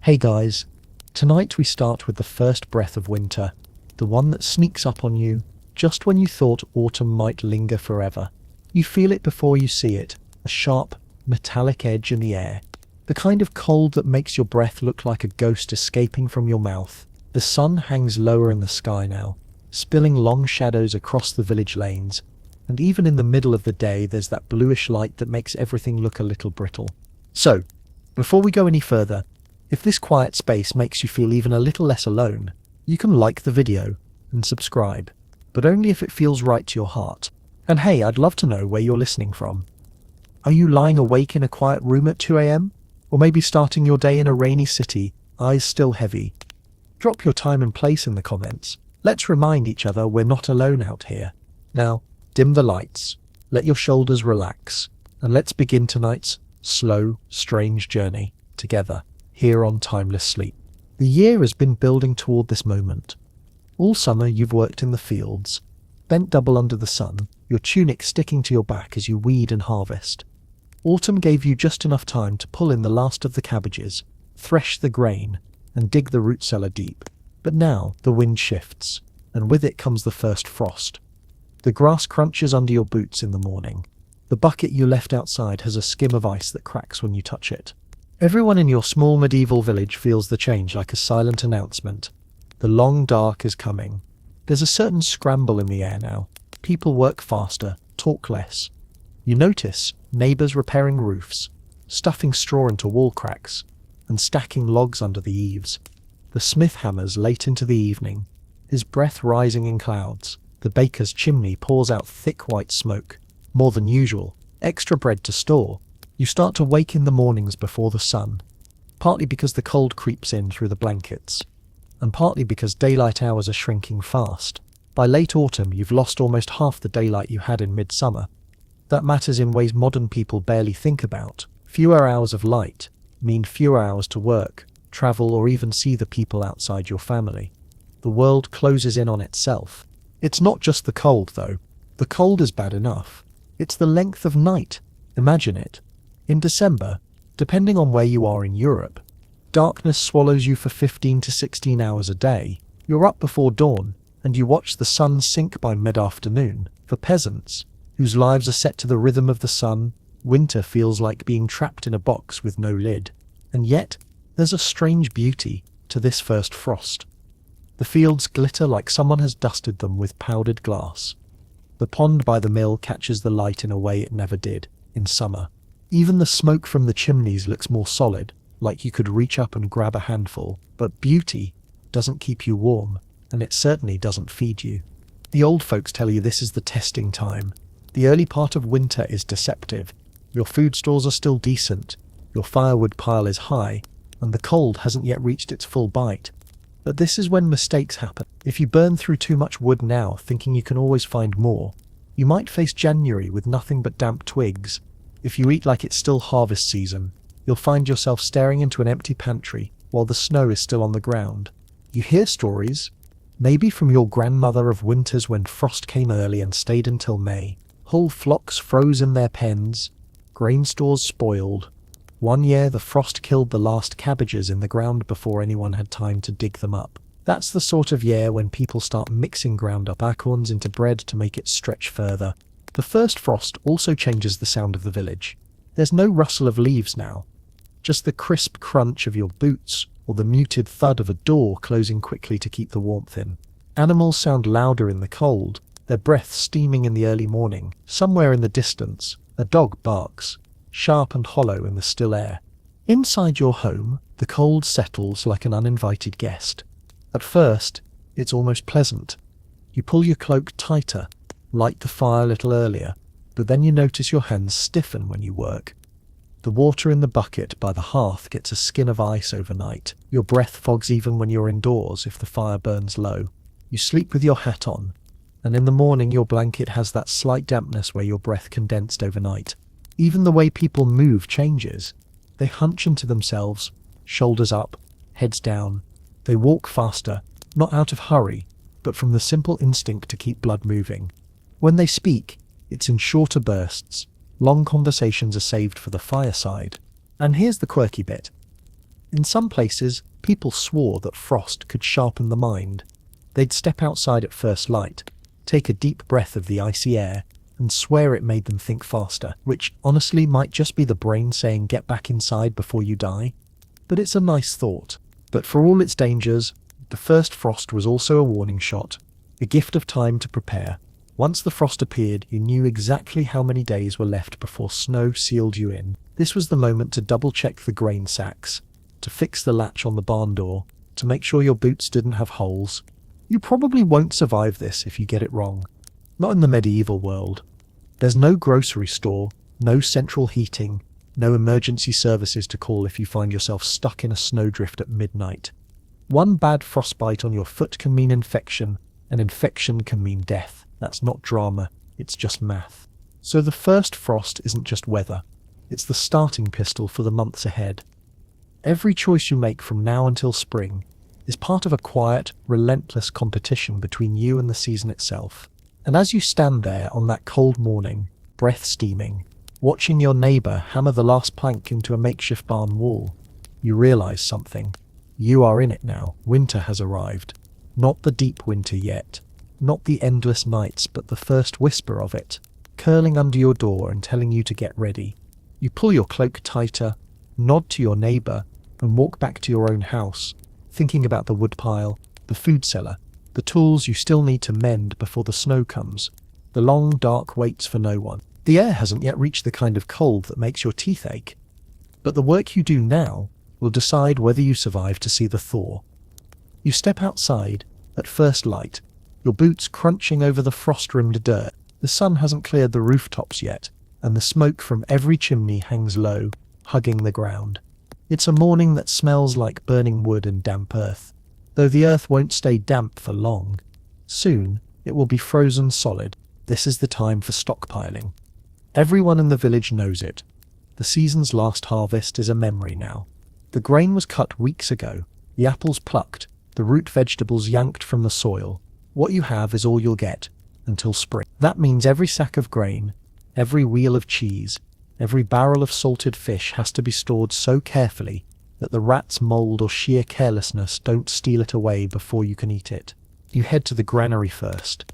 Hey guys, tonight we start with the first breath of winter, the one that sneaks up on you just when you thought autumn might linger forever. You feel it before you see it, a sharp, metallic edge in the air, the kind of cold that makes your breath look like a ghost escaping from your mouth. The sun hangs lower in the sky now, spilling long shadows across the village lanes, and even in the middle of the day there's that bluish light that makes everything look a little brittle. So, before we go any further, if this quiet space makes you feel even a little less alone, you can like the video and subscribe, but only if it feels right to your heart. And hey, I'd love to know where you're listening from. Are you lying awake in a quiet room at 2 a.m? Or maybe starting your day in a rainy city, eyes still heavy? Drop your time and place in the comments. Let's remind each other we're not alone out here. Now, dim the lights, let your shoulders relax, and let's begin tonight's slow, strange journey together here on Timeless Sleep. The year has been building toward this moment. All summer you've worked in the fields, bent double under the sun, your tunic sticking to your back as you weed and harvest. Autumn gave you just enough time to pull in the last of the cabbages, thresh the grain, and dig the root cellar deep. But now the wind shifts, and with it comes the first frost. The grass crunches under your boots in the morning. The bucket you left outside has a skim of ice that cracks when you touch it. Everyone in your small medieval village feels the change like a silent announcement. The long dark is coming. There's a certain scramble in the air now. People work faster, talk less. You notice neighbors repairing roofs, stuffing straw into wall cracks, and stacking logs under the eaves. The smith hammers late into the evening, his breath rising in clouds. The baker's chimney pours out thick white smoke, more than usual, extra bread to store. You start to wake in the mornings before the sun, partly because the cold creeps in through the blankets, and partly because daylight hours are shrinking fast. By late autumn, you've lost almost half the daylight you had in midsummer. That matters in ways modern people barely think about. Fewer hours of light mean fewer hours to work, travel, or even see the people outside your family. The world closes in on itself. It's not just the cold, though. The cold is bad enough. It's the length of night. Imagine it. In December, depending on where you are in Europe, darkness swallows you for 15 to 16 hours a day. You're up before dawn, and you watch the sun sink by mid-afternoon. For peasants, whose lives are set to the rhythm of the sun, winter feels like being trapped in a box with no lid. And yet, there's a strange beauty to this first frost. The fields glitter like someone has dusted them with powdered glass. The pond by the mill catches the light in a way it never did in summer. Even the smoke from the chimneys looks more solid, like you could reach up and grab a handful. But beauty doesn't keep you warm, and it certainly doesn't feed you. The old folks tell you this is the testing time. The early part of winter is deceptive. Your food stores are still decent, your firewood pile is high, and the cold hasn't yet reached its full bite. But this is when mistakes happen. If you burn through too much wood now, thinking you can always find more, you might face January with nothing but damp twigs. If you eat like it's still harvest season, you'll find yourself staring into an empty pantry while the snow is still on the ground. You hear stories, maybe from your grandmother, of winters when frost came early and stayed until May. Whole flocks froze in their pens, grain stores spoiled. One year the frost killed the last cabbages in the ground before anyone had time to dig them up. That's the sort of year when people start mixing ground up acorns into bread to make it stretch further. The first frost also changes the sound of the village. There's no rustle of leaves now, just the crisp crunch of your boots or the muted thud of a door closing quickly to keep the warmth in. Animals sound louder in the cold, their breath steaming in the early morning. Somewhere in the distance, a dog barks, sharp and hollow in the still air. Inside your home, the cold settles like an uninvited guest. At first, it's almost pleasant. You pull your cloak tighter, light the fire a little earlier, but then you notice your hands stiffen when you work. The water in the bucket by the hearth gets a skin of ice overnight. Your breath fogs even when you're indoors if the fire burns low. You sleep with your hat on, and in the morning your blanket has that slight dampness where your breath condensed overnight. Even the way people move changes. They hunch into themselves, shoulders up, heads down. They walk faster, not out of hurry, but from the simple instinct to keep blood moving. When they speak, it's in shorter bursts. Long conversations are saved for the fireside. And here's the quirky bit. In some places, people swore that frost could sharpen the mind. They'd step outside at first light, take a deep breath of the icy air, and swear it made them think faster, which honestly might just be the brain saying get back inside before you die. But it's a nice thought. But for all its dangers, the first frost was also a warning shot, a gift of time to prepare. Once the frost appeared, you knew exactly how many days were left before snow sealed you in. This was the moment to double-check the grain sacks, to fix the latch on the barn door, to make sure your boots didn't have holes. You probably won't survive this if you get it wrong. Not in the medieval world. There's no grocery store, no central heating, no emergency services to call if you find yourself stuck in a snowdrift at midnight. One bad frostbite on your foot can mean infection, and infection can mean death. That's not drama, it's just math. So the first frost isn't just weather, it's the starting pistol for the months ahead. Every choice you make from now until spring is part of a quiet, relentless competition between you and the season itself. And as you stand there on that cold morning, breath steaming, watching your neighbour hammer the last plank into a makeshift barn wall, you realise something. You are in it now. Winter has arrived. Not the deep winter yet. Not the endless nights, but the first whisper of it, curling under your door and telling you to get ready. You pull your cloak tighter, nod to your neighbour, and walk back to your own house, thinking about the woodpile, the food cellar, the tools you still need to mend before the snow comes. The long dark waits for no one. The air hasn't yet reached the kind of cold that makes your teeth ache. But the work you do now will decide whether you survive to see the thaw. You step outside, at first light, your boots crunching over the frost-rimmed dirt. The sun hasn't cleared the rooftops yet, and the smoke from every chimney hangs low, hugging the ground. It's a morning that smells like burning wood and damp earth, though the earth won't stay damp for long. Soon, it will be frozen solid. This is the time for stockpiling. Everyone in the village knows it. The season's last harvest is a memory now. The grain was cut weeks ago, the apples plucked, the root vegetables yanked from the soil. What you have is all you'll get, until spring. That means every sack of grain, every wheel of cheese, every barrel of salted fish has to be stored so carefully that the rats, mold, or sheer carelessness don't steal it away before you can eat it. You head to the granary first.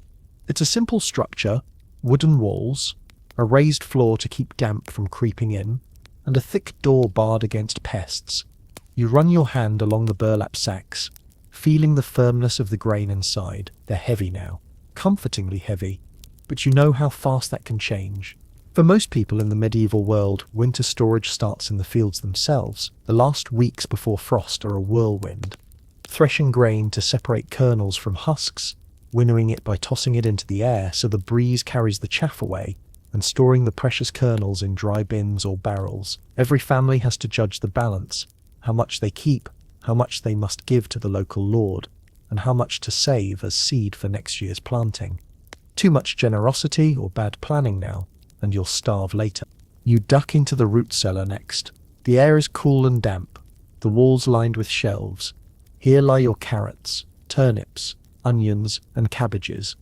It's a simple structure, wooden walls, a raised floor to keep damp from creeping in, and a thick door barred against pests. You run your hand along the burlap sacks, feeling the firmness of the grain inside. They're heavy now, comfortingly heavy, but you know how fast that can change. For most people in the medieval world, winter storage starts in the fields themselves. The last weeks before frost are a whirlwind. Threshing grain to separate kernels from husks, winnowing it by tossing it into the air so the breeze carries the chaff away, and storing the precious kernels in dry bins or barrels. Every family has to judge the balance, how much they keep, how much they must give to the local lord, and how much to save as seed for next year's planting. Too much generosity or bad planning now, and you'll starve later. You duck into the root cellar next. The air is cool and damp, the walls lined with shelves. Here lie your carrots, turnips, onions, and cabbages.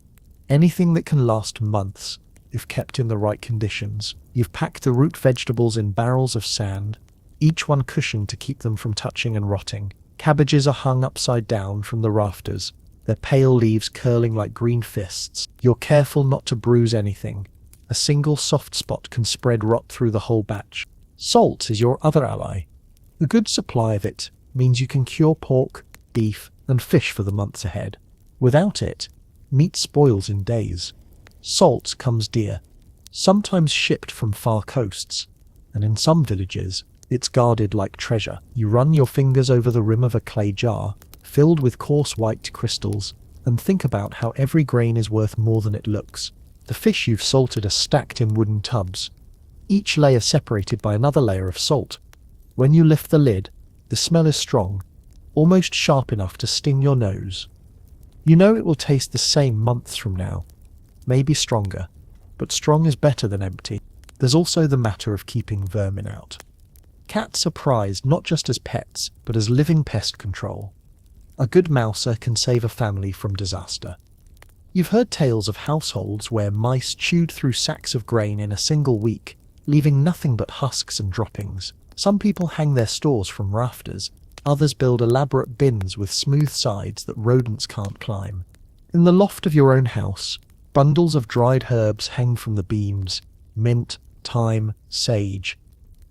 Anything that can last months, if kept in the right conditions. You've packed the root vegetables in barrels of sand, each one cushioned to keep them from touching and rotting. Cabbages are hung upside down from the rafters, their pale leaves curling like green fists. You're careful not to bruise anything. A single soft spot can spread rot through the whole batch. Salt is your other ally. A good supply of it means you can cure pork, beef, and fish for the months ahead. Without it, meat spoils in days. Salt comes dear, sometimes shipped from far coasts, and in some villages, it's guarded like treasure. You run your fingers over the rim of a clay jar, filled with coarse white crystals, and think about how every grain is worth more than it looks. The fish you've salted are stacked in wooden tubs, each layer separated by another layer of salt. When you lift the lid, the smell is strong, almost sharp enough to sting your nose. You know it will taste the same months from now, maybe stronger, but strong is better than empty. There's also the matter of keeping vermin out. Cats are prized not just as pets, but as living pest control. A good mouser can save a family from disaster. You've heard tales of households where mice chewed through sacks of grain in a single week, leaving nothing but husks and droppings. Some people hang their stores from rafters, Others build elaborate bins with smooth sides that rodents can't climb. In the loft of your own house, bundles of dried herbs hang from the beams: mint, thyme, sage.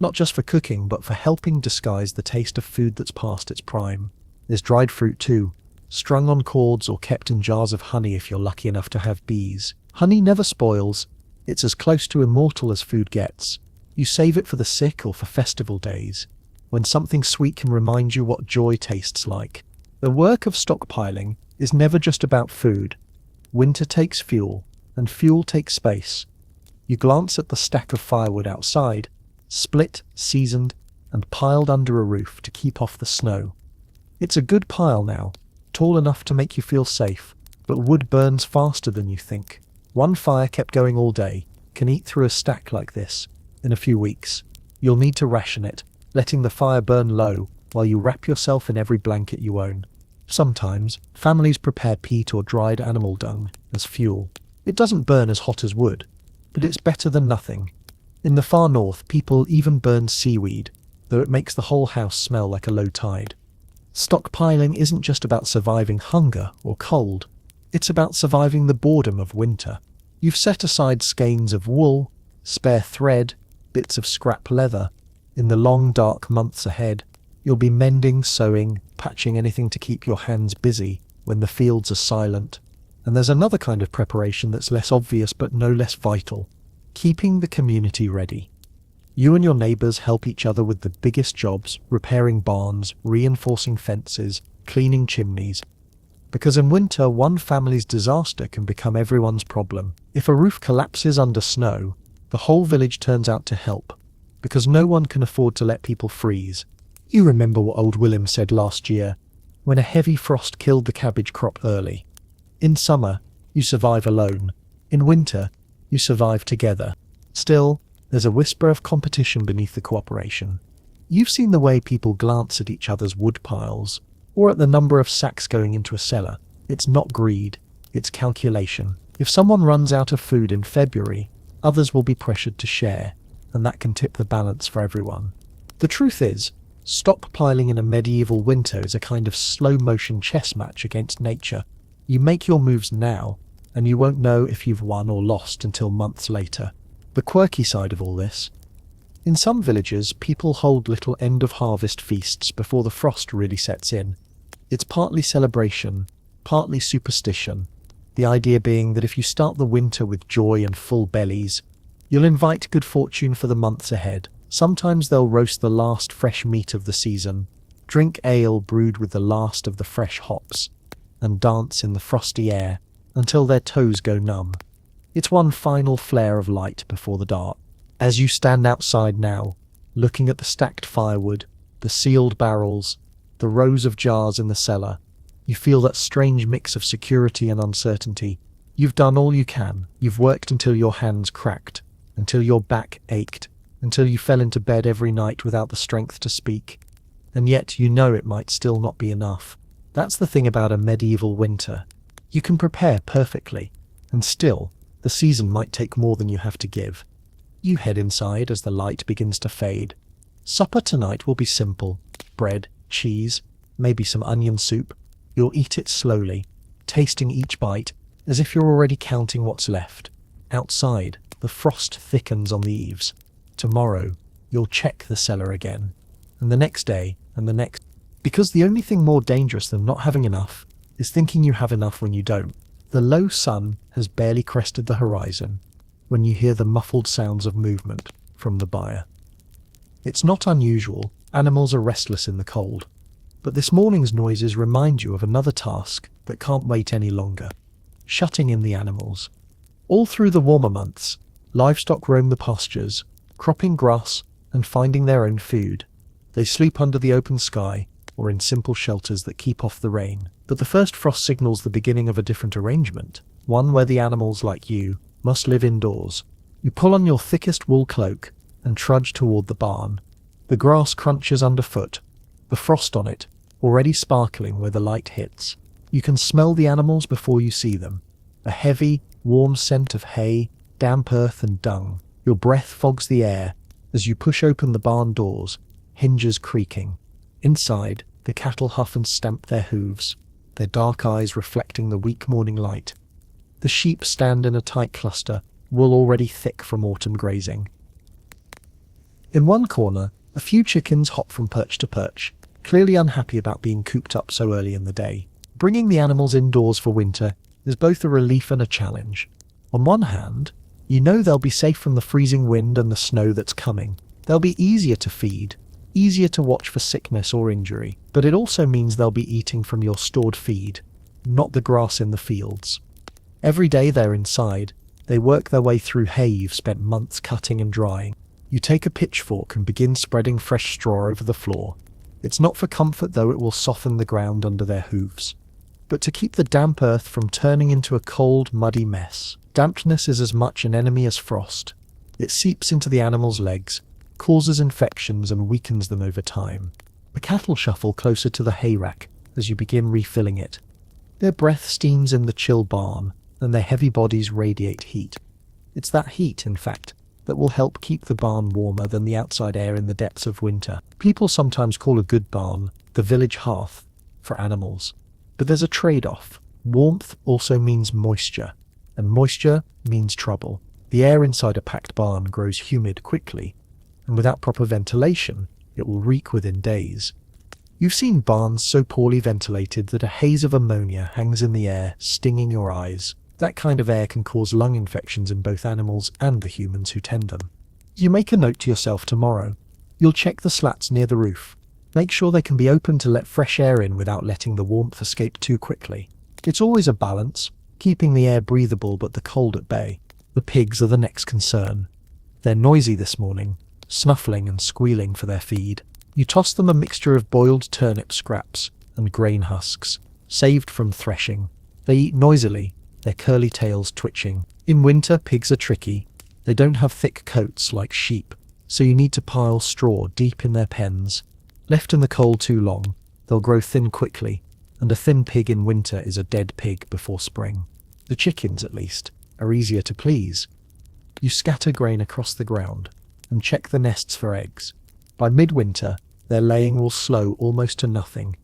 Not just for cooking, but for helping disguise the taste of food that's past its prime. There's dried fruit too, strung on cords or kept in jars of honey if you're lucky enough to have bees. Honey never spoils. It's as close to immortal as food gets. You save it for the sick or for festival days, when something sweet can remind you what joy tastes like. The work of stockpiling is never just about food. Winter takes fuel, and fuel takes space. You glance at the stack of firewood outside, split, seasoned, and piled under a roof to keep off the snow. It's a good pile now, tall enough to make you feel safe, but wood burns faster than you think. One fire kept going all day can eat through a stack like this. In a few weeks, you'll need to ration it, letting the fire burn low while you wrap yourself in every blanket you own. Sometimes, families prepare peat or dried animal dung as fuel. It doesn't burn as hot as wood, but it's better than nothing. In the far north, people even burn seaweed, though it makes the whole house smell like a low tide. Stockpiling isn't just about surviving hunger or cold. It's about surviving the boredom of winter. You've set aside skeins of wool, spare thread, bits of scrap leather. In the long, dark months ahead, you'll be mending, sewing, patching, anything to keep your hands busy when the fields are silent. And there's another kind of preparation that's less obvious but no less vital: keeping the community ready. You and your neighbours help each other with the biggest jobs: repairing barns, reinforcing fences, cleaning chimneys. Because in winter, one family's disaster can become everyone's problem. If a roof collapses under snow, the whole village turns out to help, because no one can afford to let people freeze. You remember what old Willem said last year, when a heavy frost killed the cabbage crop early. In summer, you survive alone. In winter, you survive together. Still, there's a whisper of competition beneath the cooperation. You've seen the way people glance at each other's wood piles, or at the number of sacks going into a cellar. It's not greed, it's calculation. If someone runs out of food in February, others will be pressured to share, and that can tip the balance for everyone. The truth is, stockpiling in a medieval winter is a kind of slow-motion chess match against nature. You make your moves now, and you won't know if you've won or lost until months later. The quirky side of all this: in some villages, people hold little end-of-harvest feasts before the frost really sets in. It's partly celebration, partly superstition, the idea being that if you start the winter with joy and full bellies, you'll invite good fortune for the months ahead. Sometimes they'll roast the last fresh meat of the season, drink ale brewed with the last of the fresh hops, and dance in the frosty air until their toes go numb. It's one final flare of light before the dark. As you stand outside now, looking at the stacked firewood, the sealed barrels, the rows of jars in the cellar, you feel that strange mix of security and uncertainty. You've done all you can. You've worked until your hands cracked, until your back ached, until you fell into bed every night without the strength to speak. And yet you know it might still not be enough. That's the thing about a medieval winter. You can prepare perfectly, and still, the season might take more than you have to give. You head inside as the light begins to fade. Supper tonight will be simple: bread, cheese, maybe some onion soup. You'll eat it slowly, tasting each bite as if you're already counting what's left. Outside, the frost thickens on the eaves. Tomorrow, you'll check the cellar again, and the next day, and the next. Because the only thing more dangerous than not having enough is thinking you have enough when you don't. The low sun has barely crested the horizon when you hear the muffled sounds of movement from the byre. It's not unusual, animals are restless in the cold, but this morning's noises remind you of another task that can't wait any longer: shutting in the animals. All through the warmer months, livestock roam the pastures, cropping grass and finding their own food. They sleep under the open sky or in simple shelters that keep off the rain. But the first frost signals the beginning of a different arrangement, one where the animals, like you, must live indoors. You pull on your thickest wool cloak and trudge toward the barn. The grass crunches underfoot, the frost on it already sparkling where the light hits. You can smell the animals before you see them. A heavy, warm scent of hay, damp earth and dung. Your breath fogs the air as you push open the barn doors, hinges creaking. Inside, The cattle huff and stamp their hooves, their dark eyes reflecting the weak morning light. The sheep stand in a tight cluster, wool already thick from autumn grazing. In one corner, a few chickens hop from perch to perch, clearly unhappy about being cooped up so early in the day. Bringing the animals indoors for winter is both a relief and a challenge. On one hand, you know they'll be safe from the freezing wind and the snow that's coming. They'll be easier to feed, easier to watch for sickness or injury, but it also means they'll be eating from your stored feed, not the grass in the fields. Every day they're inside, they work their way through hay you've spent months cutting and drying. You take a pitchfork and begin spreading fresh straw over the floor. It's not for comfort, though it will soften the ground under their hooves, but to keep the damp earth from turning into a cold, muddy mess. Dampness is as much an enemy as frost. It seeps into the animals' legs, causes infections and weakens them over time. The cattle shuffle closer to the hay rack as you begin refilling it. Their breath steams in the chill barn, and their heavy bodies radiate heat. It's that heat, in fact, that will help keep the barn warmer than the outside air in the depths of winter. People sometimes call a good barn the village hearth for animals. But there's a trade-off. Warmth also means moisture, and moisture means trouble. The air inside a packed barn grows humid quickly, and without proper ventilation, it will reek within days. You've seen barns so poorly ventilated that a haze of ammonia hangs in the air, stinging your eyes. That kind of air can cause lung infections in both animals and the humans who tend them. You make a note to yourself tomorrow. You'll check the slats near the roof. Make sure they can be opened to let fresh air in without letting the warmth escape too quickly. It's always a balance, keeping the air breathable but the cold at bay. The pigs are the next concern. They're noisy this morning, snuffling and squealing for their feed. You toss them a mixture of boiled turnip scraps and grain husks, saved from threshing. They eat noisily, their curly tails twitching. In winter, pigs are tricky. They don't have thick coats like sheep, so you need to pile straw deep in their pens. Left in the cold too long, they'll grow thin quickly, and a thin pig in winter is a dead pig before spring. The chickens, at least, are easier to please. You scatter grain across the ground and check the nests for eggs. By midwinter, their laying will slow almost to nothing.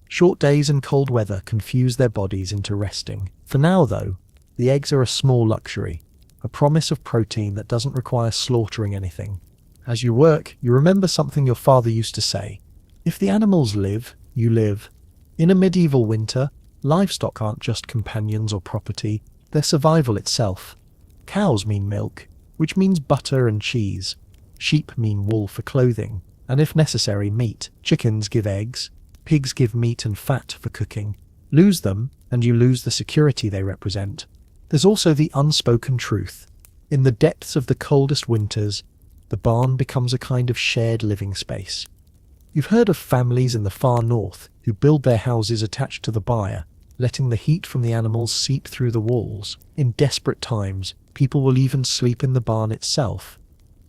Short days and cold weather confuse their bodies into resting. For now, though, the eggs are a small luxury, a promise of protein that doesn't require slaughtering anything. As you work, you remember something your father used to say: if the animals live, you live. In a medieval winter, livestock aren't just companions or property, they're survival itself. Cows mean milk, which means butter and cheese. Sheep mean wool for clothing, and if necessary, meat. Chickens give eggs. Pigs give meat and fat for cooking. Lose them, and you lose the security they represent. There's also the unspoken truth. In the depths of the coldest winters, the barn becomes a kind of shared living space. You've heard of families in the far north who build their houses attached to the byre, letting the heat from the animals seep through the walls. In desperate times, people will even sleep in the barn itself,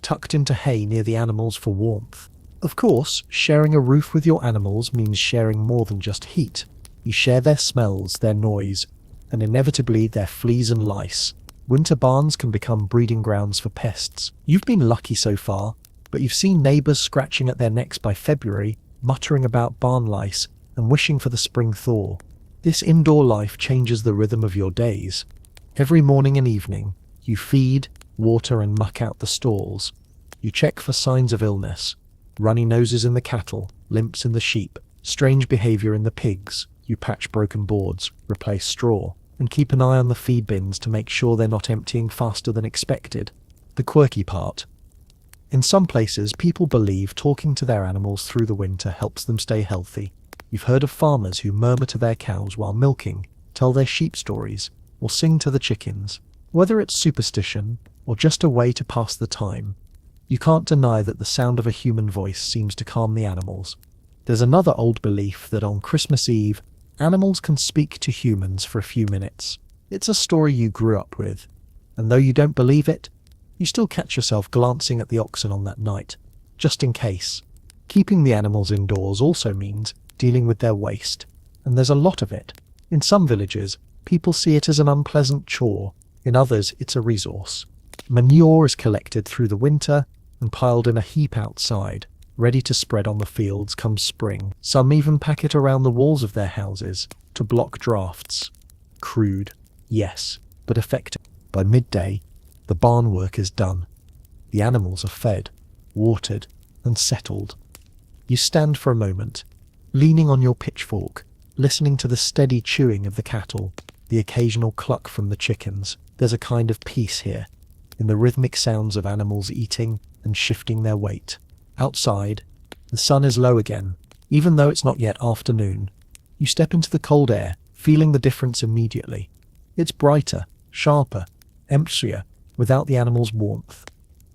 tucked into hay near the animals for warmth. Of course, sharing a roof with your animals means sharing more than just heat. You share their smells, their noise, and inevitably their fleas and lice. Winter barns can become breeding grounds for pests. You've been lucky so far, but you've seen neighbours scratching at their necks by February, muttering about barn lice and wishing for the spring thaw. This indoor life changes the rhythm of your days. Every morning and evening, you feed, water and muck out the stalls. You check for signs of illness. Runny noses in the cattle, limps in the sheep, strange behaviour in the pigs. You patch broken boards, replace straw, and keep an eye on the feed bins to make sure they're not emptying faster than expected. The quirky part. In some places, people believe talking to their animals through the winter helps them stay healthy. You've heard of farmers who murmur to their cows while milking, tell their sheep stories, or sing to the chickens. Whether it's superstition or just a way to pass the time, you can't deny that the sound of a human voice seems to calm the animals. There's another old belief that on Christmas Eve, animals can speak to humans for a few minutes. It's a story you grew up with, and though you don't believe it, you still catch yourself glancing at the oxen on that night, just in case. Keeping the animals indoors also means dealing with their waste, and there's a lot of it. In some villages, people see it as an unpleasant chore. In others, it's a resource. Manure is collected through the winter and piled in a heap outside. ready to spread on the fields come spring. Some even pack it around the walls of their houses to block drafts. Crude, yes, but effective. By midday, the barn work is done. The animals are fed, watered, and settled. You stand for a moment, leaning on your pitchfork, listening to the steady chewing of the cattle, the occasional cluck from the chickens. There's a kind of peace here, in the rhythmic sounds of animals eating and shifting their weight. Outside, the sun is low again, even though it's not yet afternoon. You step into the cold air, feeling the difference immediately. It's brighter, sharper, emptier, without the animals' warmth.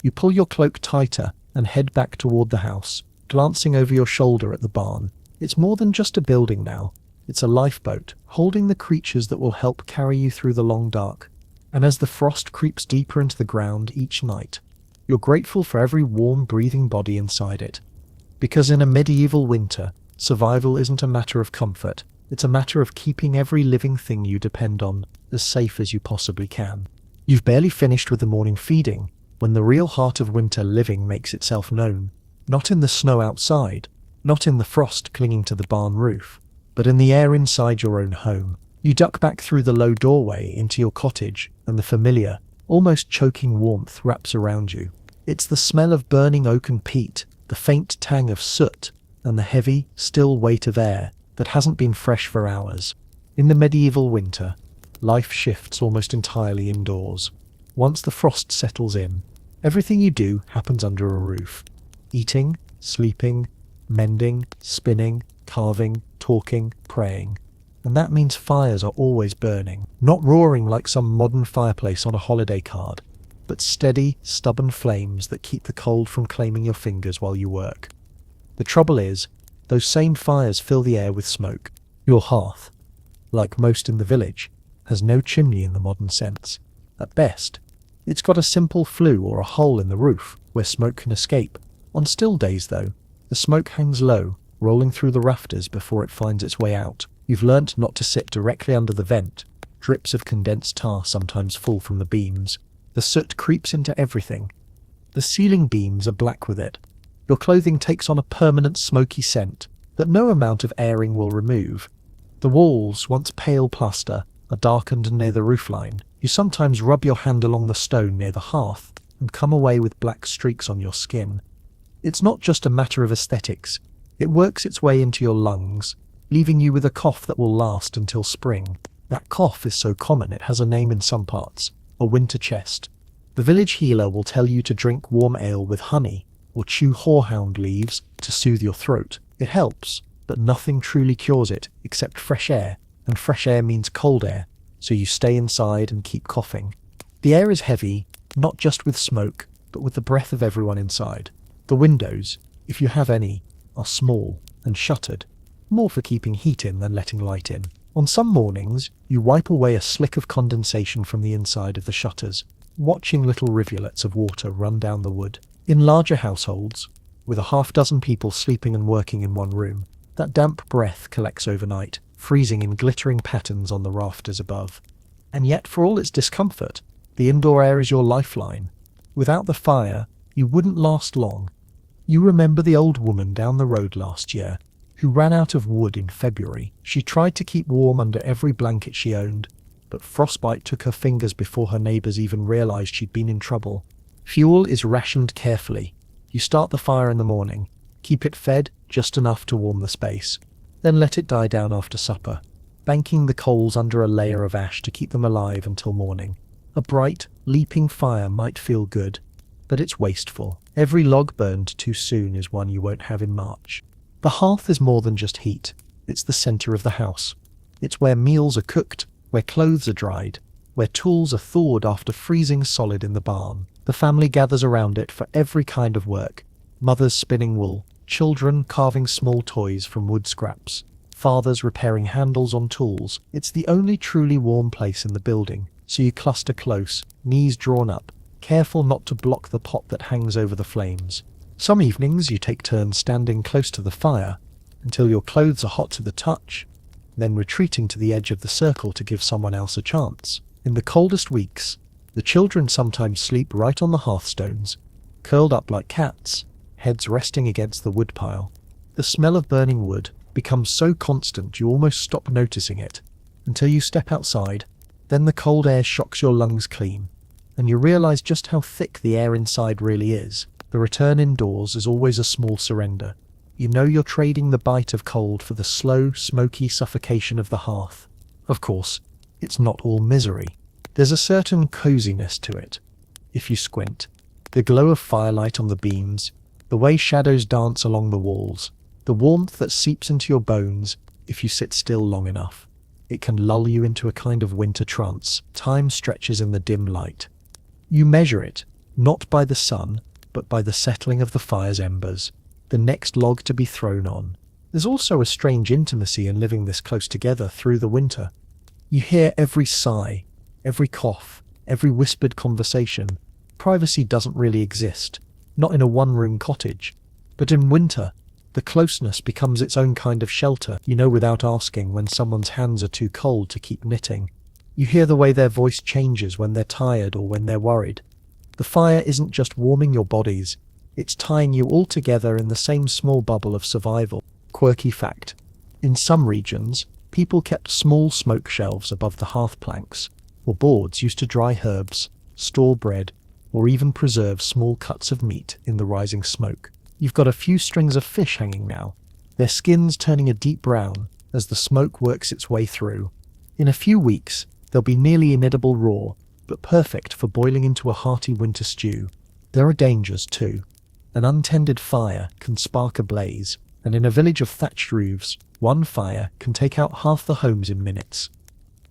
You pull your cloak tighter and head back toward the house, glancing over your shoulder at the barn. It's more than just a building now. It's a lifeboat, holding the creatures that will help carry you through the long dark. And as the frost creeps deeper into the ground each night, you're grateful for every warm, breathing body inside it. Because in a medieval winter, survival isn't a matter of comfort, it's a matter of keeping every living thing you depend on as safe as you possibly can. You've barely finished with the morning feeding when the real heart of winter living makes itself known. Not in the snow outside, not in the frost clinging to the barn roof, but in the air inside your own home. You duck back through the low doorway into your cottage, and the familiar, almost choking warmth wraps around you. It's the smell of burning oak and peat, the faint tang of soot, and the heavy, still weight of air that hasn't been fresh for hours. In the medieval winter, life shifts almost entirely indoors. Once the frost settles in, everything you do happens under a roof. Eating, sleeping, mending, spinning, carving, talking, praying. And that means fires are always burning, not roaring like some modern fireplace on a holiday card, but steady, stubborn flames that keep the cold from claiming your fingers while you work. The trouble is, those same fires fill the air with smoke. Your hearth, like most in the village, has no chimney in the modern sense. At best, it's got a simple flue or a hole in the roof where smoke can escape. On still days, though, the smoke hangs low, rolling through the rafters before it finds its way out. You've learnt not to sit directly under the vent. Drips of condensed tar sometimes fall from the beams. The soot creeps into everything. The ceiling beams are black with it. Your clothing takes on a permanent smoky scent that no amount of airing will remove. The walls, once pale plaster, are darkened near the roofline. You sometimes rub your hand along the stone near the hearth and come away with black streaks on your skin. It's not just a matter of aesthetics. It works its way into your lungs, leaving you with a cough that will last until spring. That cough is so common it has a name in some parts, a winter chest. The village healer will tell you to drink warm ale with honey, or chew horehound leaves to soothe your throat. It helps, but nothing truly cures it except fresh air, and fresh air means cold air, so you stay inside and keep coughing. The air is heavy, not just with smoke, but with the breath of everyone inside. The windows, if you have any, are small and shuttered, more for keeping heat in than letting light in. On some mornings, you wipe away a slick of condensation from the inside of the shutters, watching little rivulets of water run down the wood. In larger households, with a half-dozen people sleeping and working in one room, that damp breath collects overnight, freezing in glittering patterns on the rafters above. And yet, for all its discomfort, the indoor air is your lifeline. Without the fire, you wouldn't last long. You remember the old woman down the road last year, who ran out of wood in February. She tried to keep warm under every blanket she owned, but frostbite took her fingers before her neighbours even realised she'd been in trouble. Fuel is rationed carefully. You start the fire in the morning, keep it fed just enough to warm the space, then let it die down after supper, banking the coals under a layer of ash to keep them alive until morning. A bright, leaping fire might feel good, but it's wasteful. Every log burned too soon is one you won't have in March. The hearth is more than just heat. It's the centre of the house. It's where meals are cooked, where clothes are dried, where tools are thawed after freezing solid in the barn. The family gathers around it for every kind of work. Mothers spinning wool, children carving small toys from wood scraps, fathers repairing handles on tools. It's the only truly warm place in the building, so you cluster close, knees drawn up, careful not to block the pot that hangs over the flames. Some evenings you take turns standing close to the fire until your clothes are hot to the touch, then retreating to the edge of the circle to give someone else a chance. In the coldest weeks, the children sometimes sleep right on the hearthstones, curled up like cats, heads resting against the woodpile. The smell of burning wood becomes so constant you almost stop noticing it, until you step outside. Then the cold air shocks your lungs clean, and you realize just how thick the air inside really is. The return indoors is always a small surrender. You know you're trading the bite of cold for the slow, smoky suffocation of the hearth. Of course, it's not all misery. There's a certain coziness to it. If you squint, the glow of firelight on the beams, the way shadows dance along the walls, the warmth that seeps into your bones if you sit still long enough. It can lull you into a kind of winter trance. Time stretches in the dim light. You measure it, not by the sun, but by the settling of the fire's embers, the next log to be thrown on. There's also a strange intimacy in living this close together through the winter. You hear every sigh, every cough, every whispered conversation. Privacy doesn't really exist, not in a one-room cottage. But in winter, the closeness becomes its own kind of shelter. You know without asking when someone's hands are too cold to keep knitting. You hear the way their voice changes when they're tired or when they're worried. The fire isn't just warming your bodies, it's tying you all together in the same small bubble of survival. Quirky fact: in some regions, people kept small smoke shelves above the hearth planks, or boards used to dry herbs, store bread, or even preserve small cuts of meat in the rising smoke. You've got a few strings of fish hanging now, their skins turning a deep brown as the smoke works its way through. In a few weeks, they'll be nearly inedible raw, but perfect for boiling into a hearty winter stew. There are dangers too. An untended fire can spark a blaze, and in a village of thatched roofs, one fire can take out half the homes in minutes.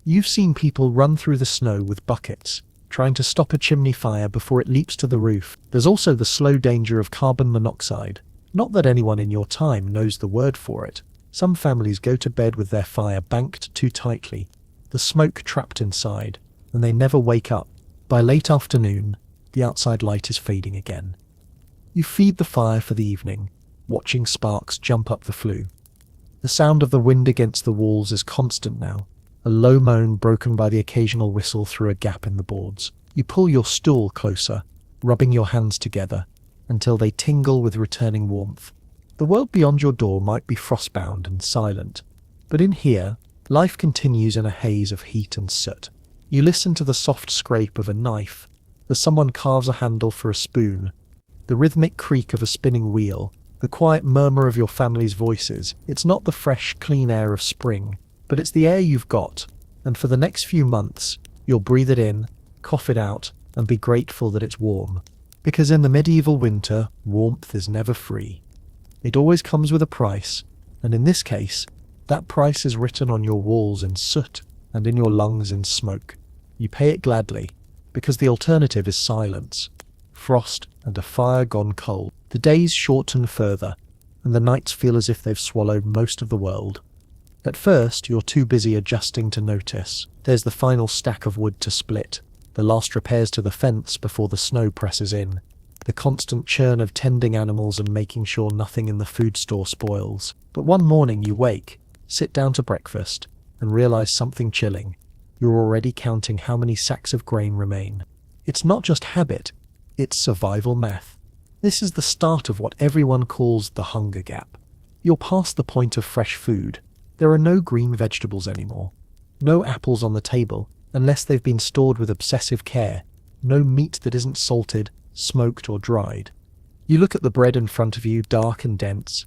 You've seen people run through the snow with buckets, trying to stop a chimney fire before it leaps to the roof. There's also the slow danger of carbon monoxide. Not that anyone in your time knows the word for it. Some families go to bed with their fire banked too tightly, the smoke trapped inside, and they never wake up. By late afternoon, the outside light is fading again. You feed the fire for the evening, watching sparks jump up the flue. The sound of the wind against the walls is constant now, a low moan broken by the occasional whistle through a gap in the boards. You pull your stool closer, rubbing your hands together, until they tingle with returning warmth. The world beyond your door might be frostbound and silent, but in here, life continues in a haze of heat and soot. You listen to the soft scrape of a knife, as someone carves a handle for a spoon, the rhythmic creak of a spinning wheel, the quiet murmur of your family's voices. It's not the fresh, clean air of spring, but it's the air you've got, and for the next few months, you'll breathe it in, cough it out, and be grateful that it's warm. Because in the medieval winter, warmth is never free. It always comes with a price, and in this case, that price is written on your walls in soot and in your lungs in smoke. You pay it gladly, because the alternative is silence, frost, and a fire gone cold. The days shorten further, and the nights feel as if they've swallowed most of the world. At first, you're too busy adjusting to notice. There's the final stack of wood to split, the last repairs to the fence before the snow presses in, the constant churn of tending animals and making sure nothing in the food store spoils. But one morning you wake, sit down to breakfast, and realize something chilling. You're already counting how many sacks of grain remain. It's not just habit, it's survival math. This is the start of what everyone calls the hunger gap. You're past the point of fresh food. There are no green vegetables anymore. No apples on the table, unless they've been stored with obsessive care. No meat that isn't salted, smoked or dried. You look at the bread in front of you, dark and dense.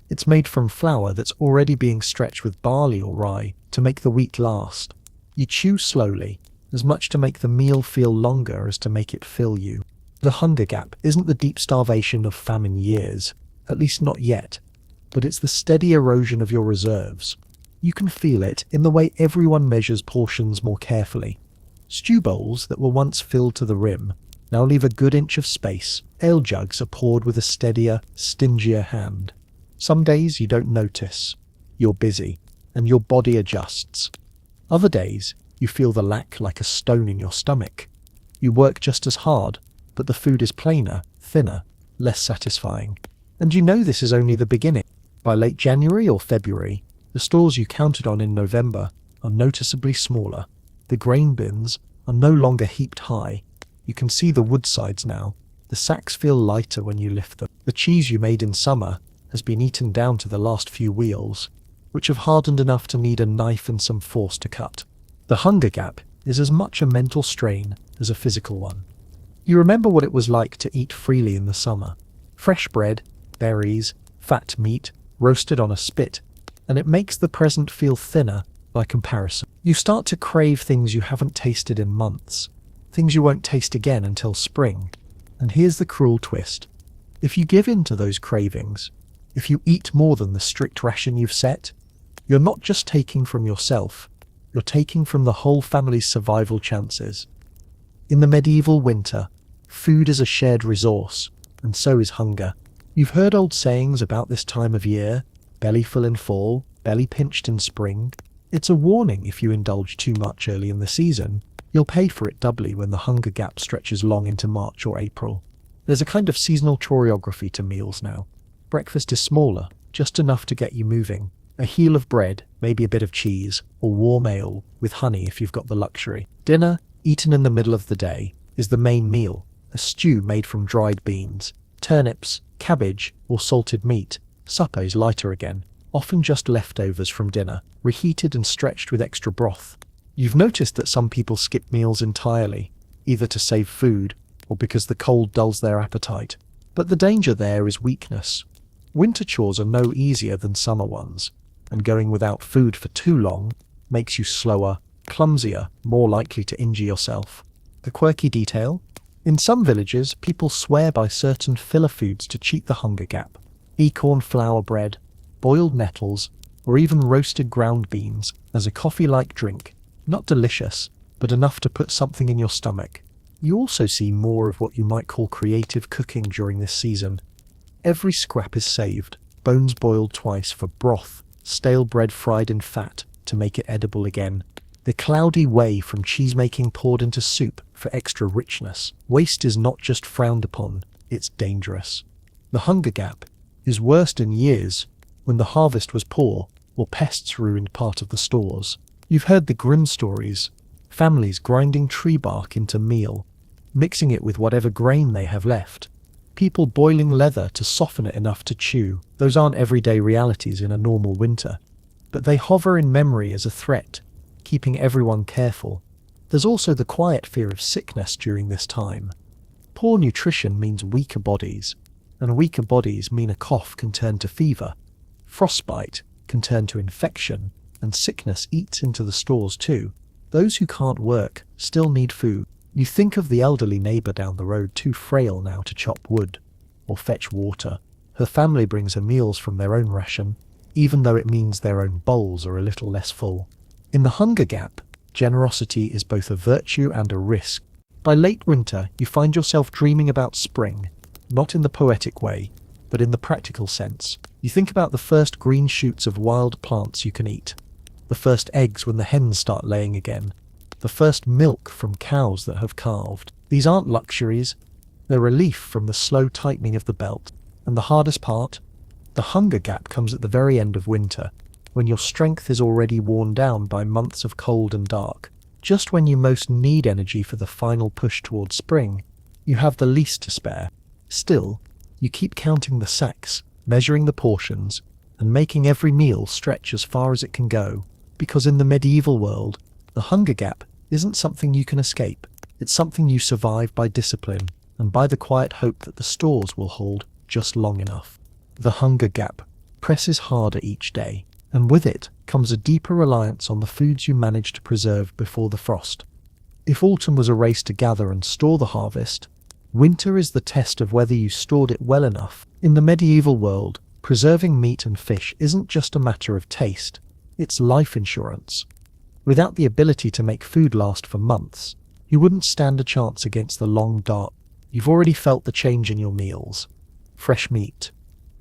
It's made from flour that's already being stretched with barley or rye to make the wheat last. You chew slowly, as much to make the meal feel longer as to make it fill you. The hunger gap isn't the deep starvation of famine years, at least not yet, but it's the steady erosion of your reserves. You can feel it in the way everyone measures portions more carefully. Stew bowls that were once filled to the rim now leave a good inch of space. Ale jugs are poured with a steadier, stingier hand. Some days you don't notice. You're busy, and your body adjusts. Other days, you feel the lack like a stone in your stomach. You work just as hard, but the food is plainer, thinner, less satisfying. And you know this is only the beginning. By late January or February, the stores you counted on in November are noticeably smaller. The grain bins are no longer heaped high. You can see the wood sides now. The sacks feel lighter when you lift them. The cheese you made in summer has been eaten down to the last few wheels, which have hardened enough to need a knife and some force to cut. The hunger gap is as much a mental strain as a physical one. You remember what it was like to eat freely in the summer. Fresh bread, berries, fat meat, roasted on a spit, and it makes the present feel thinner by comparison. You start to crave things you haven't tasted in months, things you won't taste again until spring. And here's the cruel twist. If you give in to those cravings, if you eat more than the strict ration you've set, you're not just taking from yourself, you're taking from the whole family's survival chances. In the medieval winter, food is a shared resource, and so is hunger. You've heard old sayings about this time of year: belly full in fall, belly pinched in spring. It's a warning if you indulge too much early in the season, you'll pay for it doubly when the hunger gap stretches long into March or April. There's a kind of seasonal choreography to meals now. Breakfast is smaller, just enough to get you moving. A heel of bread, maybe a bit of cheese, or warm ale, with honey if you've got the luxury. Dinner, eaten in the middle of the day, is the main meal, a stew made from dried beans, turnips, cabbage, or salted meat. Supper is lighter again, often just leftovers from dinner, reheated and stretched with extra broth. You've noticed that some people skip meals entirely, either to save food or because the cold dulls their appetite. But the danger there is weakness. Winter chores are no easier than summer ones, and going without food for too long makes you slower, clumsier, more likely to injure yourself. The quirky detail? In some villages, people swear by certain filler foods to cheat the hunger gap. Acorn flour bread, boiled nettles, or even roasted ground beans as a coffee-like drink. Not delicious, but enough to put something in your stomach. You also see more of what you might call creative cooking during this season. Every scrap is saved, bones boiled twice for broth, stale bread fried in fat to make it edible again. The cloudy whey from cheese-making poured into soup for extra richness. Waste is not just frowned upon, it's dangerous. The hunger gap is worst in years when the harvest was poor or pests ruined part of the stores. You've heard the grim stories, families grinding tree bark into meal, mixing it with whatever grain they have left. People boiling leather to soften it enough to chew. Those aren't everyday realities in a normal winter, but they hover in memory as a threat, keeping everyone careful. There's also the quiet fear of sickness during this time. Poor nutrition means weaker bodies, and weaker bodies mean a cough can turn to fever. Frostbite can turn to infection, and sickness eats into the stores too. Those who can't work still need food. You think of the elderly neighbour down the road too frail now to chop wood or fetch water. Her family brings her meals from their own ration, even though it means their own bowls are a little less full. In the hunger gap, generosity is both a virtue and a risk. By late winter, you find yourself dreaming about spring, not in the poetic way, but in the practical sense. You think about the first green shoots of wild plants you can eat, the first eggs when the hens start laying again, the first milk from cows that have calved. These aren't luxuries, they're relief from the slow tightening of the belt. And the hardest part? The hunger gap comes at the very end of winter, when your strength is already worn down by months of cold and dark. Just when you most need energy for the final push towards spring, you have the least to spare. Still, you keep counting the sacks, measuring the portions, and making every meal stretch as far as it can go. Because in the medieval world, the hunger gap isn't something you can escape. It's something you survive by discipline, and by the quiet hope that the stores will hold just long enough. The hunger gap presses harder each day, and with it comes a deeper reliance on the foods you managed to preserve before the frost. If autumn was a race to gather and store the harvest, winter is the test of whether you stored it well enough. In the medieval world, preserving meat and fish isn't just a matter of taste, it's life insurance. Without the ability to make food last for months, you wouldn't stand a chance against the long dark. You've already felt the change in your meals. Fresh meat,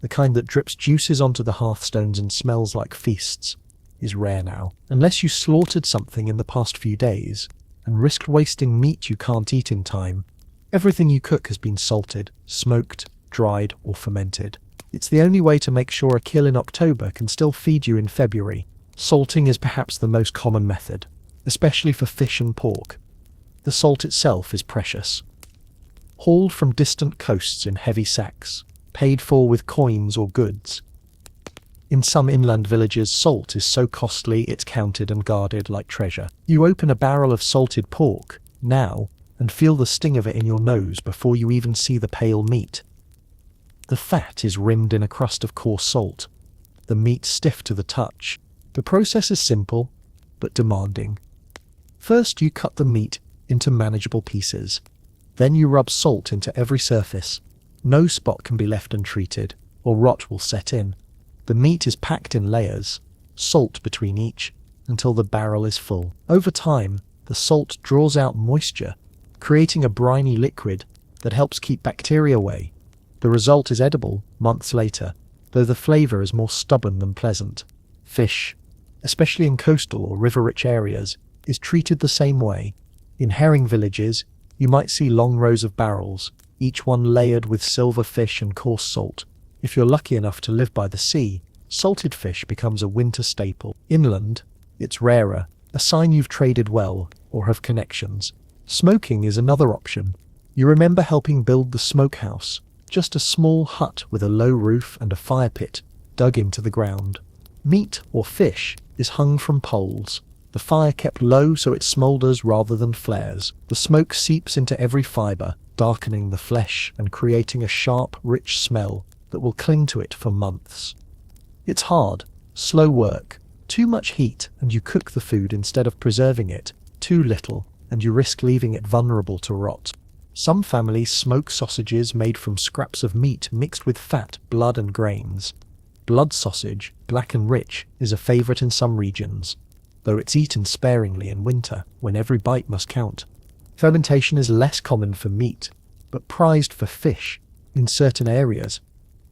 the kind that drips juices onto the hearthstones and smells like feasts, is rare now. Unless you slaughtered something in the past few days and risked wasting meat you can't eat in time, everything you cook has been salted, smoked, dried, or fermented. It's the only way to make sure a kill in October can still feed you in February. Salting is perhaps the most common method, especially for fish and pork. The salt itself is precious. Hauled from distant coasts in heavy sacks, paid for with coins or goods. In some inland villages, salt is so costly it's counted and guarded like treasure. You open a barrel of salted pork now and feel the sting of it in your nose before you even see the pale meat. The fat is rimmed in a crust of coarse salt, the meat stiff to the touch. The process is simple but demanding. First, you cut the meat into manageable pieces. Then you rub salt into every surface. No spot can be left untreated, or rot will set in. The meat is packed in layers, salt between each, until the barrel is full. Over time, the salt draws out moisture, creating a briny liquid that helps keep bacteria away. The result is edible months later, though the flavour is more stubborn than pleasant. Fish, especially in coastal or river-rich areas, is treated the same way. In herring villages, you might see long rows of barrels, each one layered with silver fish and coarse salt. If you're lucky enough to live by the sea, salted fish becomes a winter staple. Inland, it's rarer, a sign you've traded well or have connections. Smoking is another option. You remember helping build the smokehouse, just a small hut with a low roof and a fire pit dug into the ground. Meat or fish is hung from poles. The fire kept low so it smoulders rather than flares. The smoke seeps into every fibre, darkening the flesh and creating a sharp, rich smell that will cling to it for months. It's hard, slow work. Too much heat and you cook the food instead of preserving it. Too little and you risk leaving it vulnerable to rot. Some families smoke sausages made from scraps of meat mixed with fat, blood and grains. Blood sausage, black and rich, is a favourite in some regions, though it's eaten sparingly in winter when every bite must count. Fermentation is less common for meat, but prized for fish in certain areas.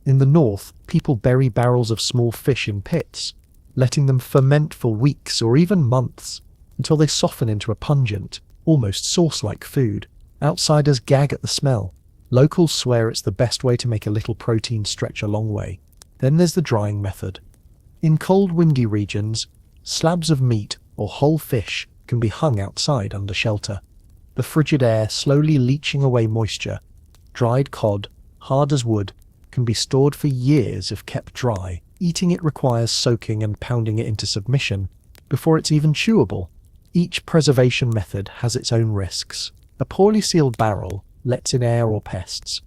In the north, people bury barrels of small fish in pits, letting them ferment for weeks or even months until they soften into a pungent, almost sauce-like food. Outsiders gag at the smell. Locals swear it's the best way to make a little protein stretch a long way. Then there's the drying method. In cold, windy regions, slabs of meat or whole fish can be hung outside under shelter, the frigid air slowly leaching away moisture. Dried cod, hard as wood, can be stored for years if kept dry. Eating it requires soaking and pounding it into submission before it's even chewable. Each preservation method has its own risks. A poorly sealed barrel lets in air or pests.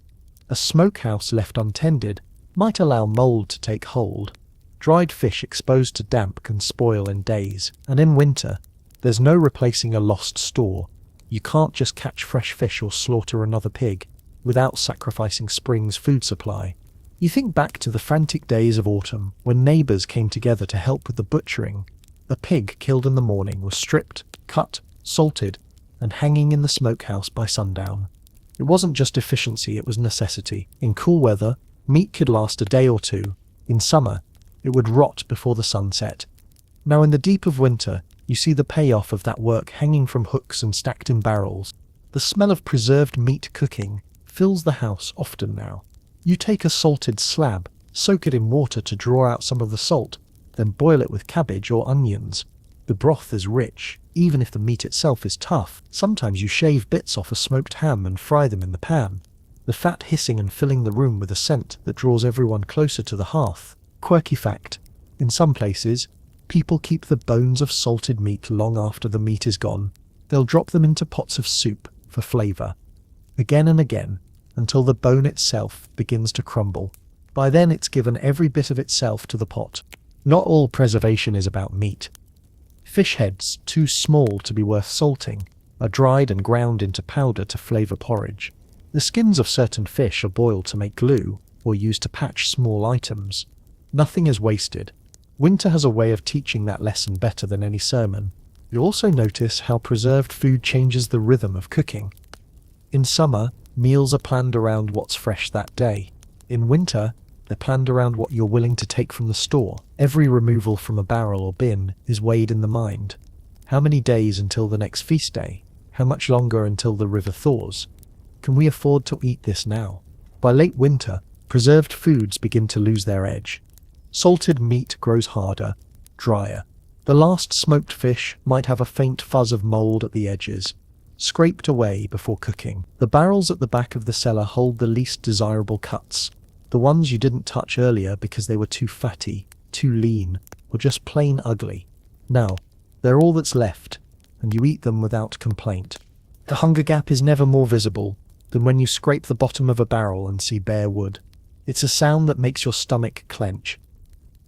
A smokehouse left untended might allow mold to take hold. Dried fish exposed to damp can spoil in days. And in winter, there's no replacing a lost store. You can't just catch fresh fish or slaughter another pig without sacrificing spring's food supply. You think back to the frantic days of autumn when neighbours came together to help with the butchering. A pig killed in the morning was stripped, cut, salted, and hanging in the smokehouse by sundown. It wasn't just efficiency, it was necessity. In cool weather, meat could last a day or two. In summer, it would rot before the sun set. Now in the deep of winter, you see the payoff of that work hanging from hooks and stacked in barrels. The smell of preserved meat cooking fills the house often now. You take a salted slab, soak it in water to draw out some of the salt, then boil it with cabbage or onions. The broth is rich, even if the meat itself is tough. Sometimes you shave bits off a smoked ham and fry them in the pan, the fat hissing and filling the room with a scent that draws everyone closer to the hearth. Quirky fact, in some places, people keep the bones of salted meat long after the meat is gone. They'll drop them into pots of soup for flavour, again and again, until the bone itself begins to crumble. By then it's given every bit of itself to the pot. Not all preservation is about meat. Fish heads, too small to be worth salting, are dried and ground into powder to flavour porridge. The skins of certain fish are boiled to make glue or used to patch small items. Nothing is wasted. Winter has a way of teaching that lesson better than any sermon. You also notice how preserved food changes the rhythm of cooking. In summer, meals are planned around what's fresh that day. In winter, they're planned around what you're willing to take from the store. Every removal from a barrel or bin is weighed in the mind. How many days until the next feast day? How much longer until the river thaws? Can we afford to eat this now? By late winter, preserved foods begin to lose their edge. Salted meat grows harder, drier. The last smoked fish might have a faint fuzz of mould at the edges, scraped away before cooking. The barrels at the back of the cellar hold the least desirable cuts, The ones you didn't touch earlier because they were too fatty, too lean, or just plain ugly. Now, they're all that's left, and you eat them without complaint. The hunger gap is never more visible than when you scrape the bottom of a barrel and see bare wood. It's a sound that makes your stomach clench.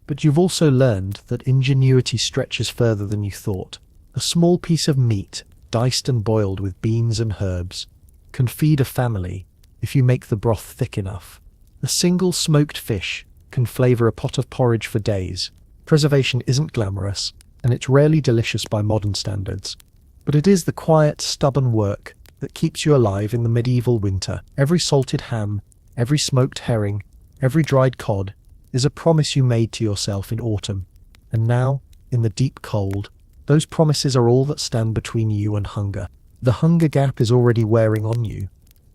But you've also learned that ingenuity stretches further than you thought. A small piece of meat, diced and boiled with beans and herbs, can feed a family if you make the broth thick enough. A single smoked fish can flavor a pot of porridge for days. Preservation isn't glamorous, and it's rarely delicious by modern standards. But it is the quiet, stubborn work that keeps you alive in the medieval winter. Every salted ham, every smoked herring, every dried cod is a promise you made to yourself in autumn. And now, in the deep cold, those promises are all that stand between you and hunger. The hunger gap is already wearing on you.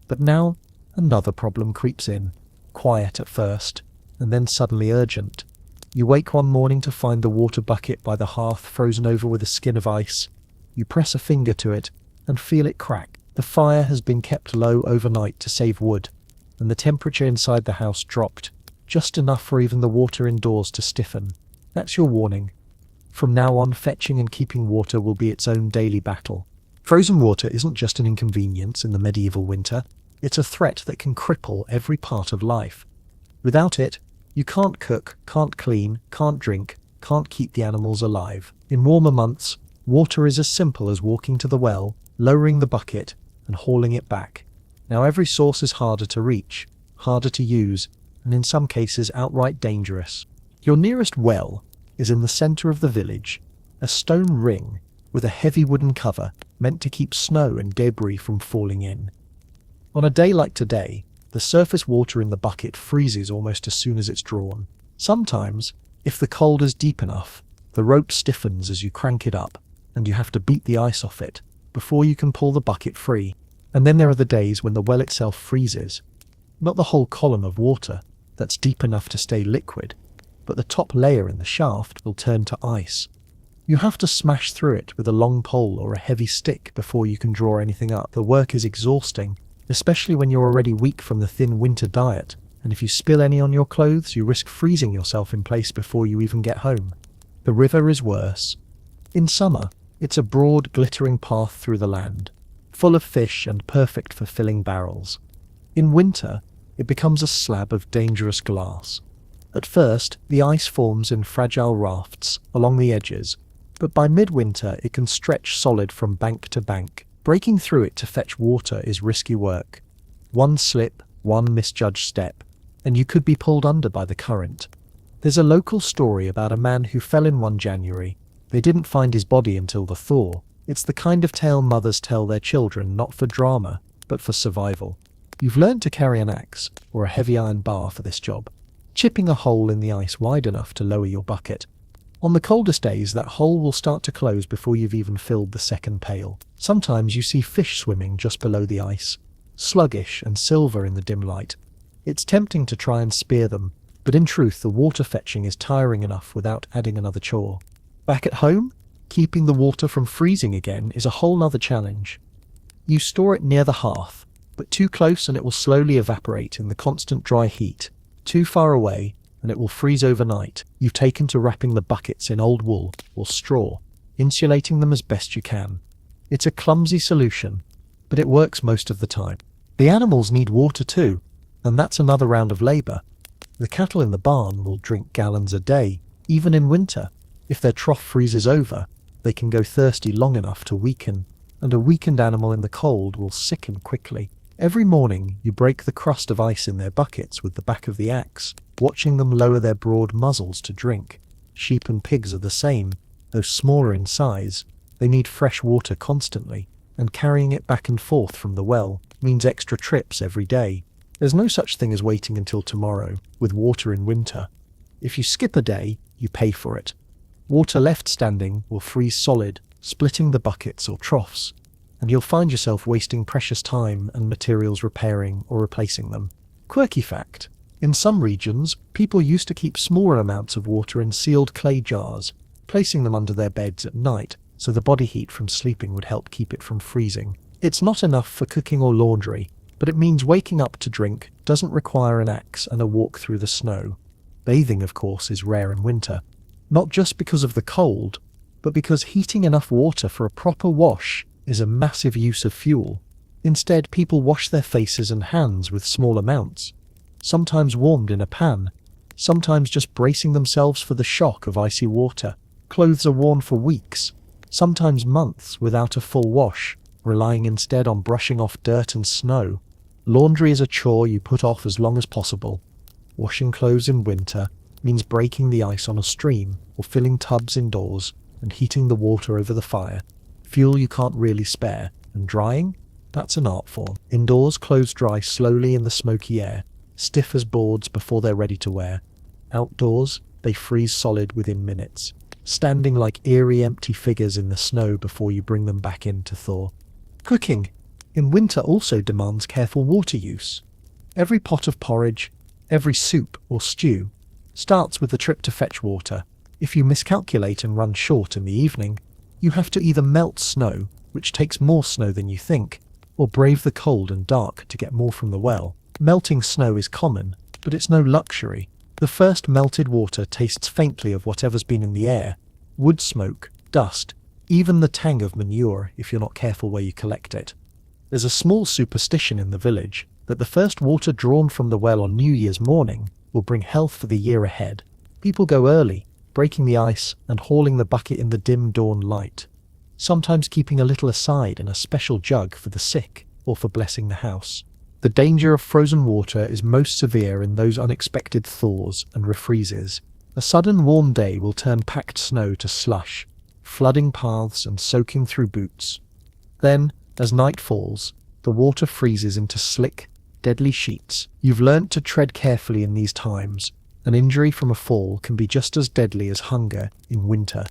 But now, another problem creeps in. Quiet at first, and then suddenly urgent. You wake one morning to find the water bucket by the hearth frozen over with a skin of ice. You press a finger to it, and feel it crack. The fire has been kept low overnight to save wood, and the temperature inside the house dropped, just enough for even the water indoors to stiffen. That's your warning. From now on, fetching and keeping water will be its own daily battle. Frozen water isn't just an inconvenience in the medieval winter, it's a threat that can cripple every part of life. Without it, you can't cook, can't clean, can't drink, can't keep the animals alive. In warmer months, water is as simple as walking to the well, lowering the bucket, and hauling it back. Now every source is harder to reach, harder to use, and in some cases outright dangerous. Your nearest well is in the center of the village, a stone ring with a heavy wooden cover meant to keep snow and debris from falling in. On a day like today, the surface water in the bucket freezes almost as soon as it's drawn. Sometimes, if the cold is deep enough, the rope stiffens as you crank it up, and you have to beat the ice off it before you can pull the bucket free. And then there are the days when the well itself freezes. Not the whole column of water that's deep enough to stay liquid, but the top layer in the shaft will turn to ice. You have to smash through it with a long pole or a heavy stick before you can draw anything up. The work is exhausting, especially when you're already weak from the thin winter diet, and if you spill any on your clothes, you risk freezing yourself in place before you even get home. The river is worse. In summer, it's a broad, glittering path through the land, full of fish and perfect for filling barrels. In winter, it becomes a slab of dangerous glass. At first, the ice forms in fragile rafts along the edges, but by midwinter it can stretch solid from bank to bank. Breaking through it to fetch water is risky work. One slip, one misjudged step, and you could be pulled under by the current. There's a local story about a man who fell in one January. They didn't find his body until the thaw. It's the kind of tale mothers tell their children, not for drama, but for survival. You've learned to carry an axe or a heavy iron bar for this job, chipping a hole in the ice wide enough to lower your bucket. On the coldest days, that hole will start to close before you've even filled the second pail. Sometimes you see fish swimming just below the ice, sluggish and silver in the dim light. It's tempting to try and spear them, but in truth the water fetching is tiring enough without adding another chore. Back at home, keeping the water from freezing again is a whole nother challenge. You store it near the hearth, but too close and it will slowly evaporate in the constant dry heat. Too far away, and it will freeze overnight. You've taken to wrapping the buckets in old wool or straw, insulating them as best you can. It's a clumsy solution, but it works most of the time. The animals need water too, and that's another round of labor. The cattle in the barn will drink gallons a day, even in winter. If their trough freezes over, they can go thirsty long enough to weaken, and a weakened animal in the cold will sicken quickly. Every morning you break the crust of ice in their buckets with the back of the axe, watching them lower their broad muzzles to drink. Sheep and pigs are the same, though smaller in size. They need fresh water constantly, and carrying it back and forth from the well means extra trips every day. There's no such thing as waiting until tomorrow with water in winter. If you skip a day, you pay for it. Water left standing will freeze solid, splitting the buckets or troughs, and you'll find yourself wasting precious time and materials repairing or replacing them. Quirky fact: in some regions, people used to keep smaller amounts of water in sealed clay jars, placing them under their beds at night so the body heat from sleeping would help keep it from freezing. It's not enough for cooking or laundry, But it means waking up to drink doesn't require an axe and a walk through the snow. Bathing, of course, is rare in winter. Not just because of the cold, but because heating enough water for a proper wash is a massive use of fuel. Instead, people wash their faces and hands with small amounts, sometimes warmed in a pan, sometimes just bracing themselves for the shock of icy water. Clothes are worn for weeks, sometimes months without a full wash, relying instead on brushing off dirt and snow. Laundry is a chore you put off as long as possible. Washing clothes in winter means breaking the ice on a stream or filling tubs indoors and heating the water over the fire. Fuel you can't really spare. And drying? That's an art form. Indoors, clothes dry slowly in the smoky air, stiff as boards before they're ready to wear. Outdoors, they freeze solid within minutes, standing like eerie empty figures in the snow before you bring them back in to thaw. Cooking in winter also demands careful water use. Every pot of porridge, every soup or stew starts with the trip to fetch water. If you miscalculate and run short in the evening, you have to either melt snow, which takes more snow than you think, or brave the cold and dark to get more from the well. Melting snow is common, but it's no luxury. The first melted water tastes faintly of whatever's been in the air: wood smoke, dust, even the tang of manure if you're not careful where you collect it. There's a small superstition in the village that the first water drawn from the well on New Year's morning will bring health for the year ahead. People go early, breaking the ice and hauling the bucket in the dim dawn light, sometimes keeping a little aside in a special jug for the sick or for blessing the house. The danger of frozen water is most severe in those unexpected thaws and refreezes. A sudden warm day will turn packed snow to slush, flooding paths and soaking through boots. Then, as night falls, the water freezes into slick, deadly sheets. You've learnt to tread carefully in these times. An injury from a fall can be just as deadly as hunger in winter.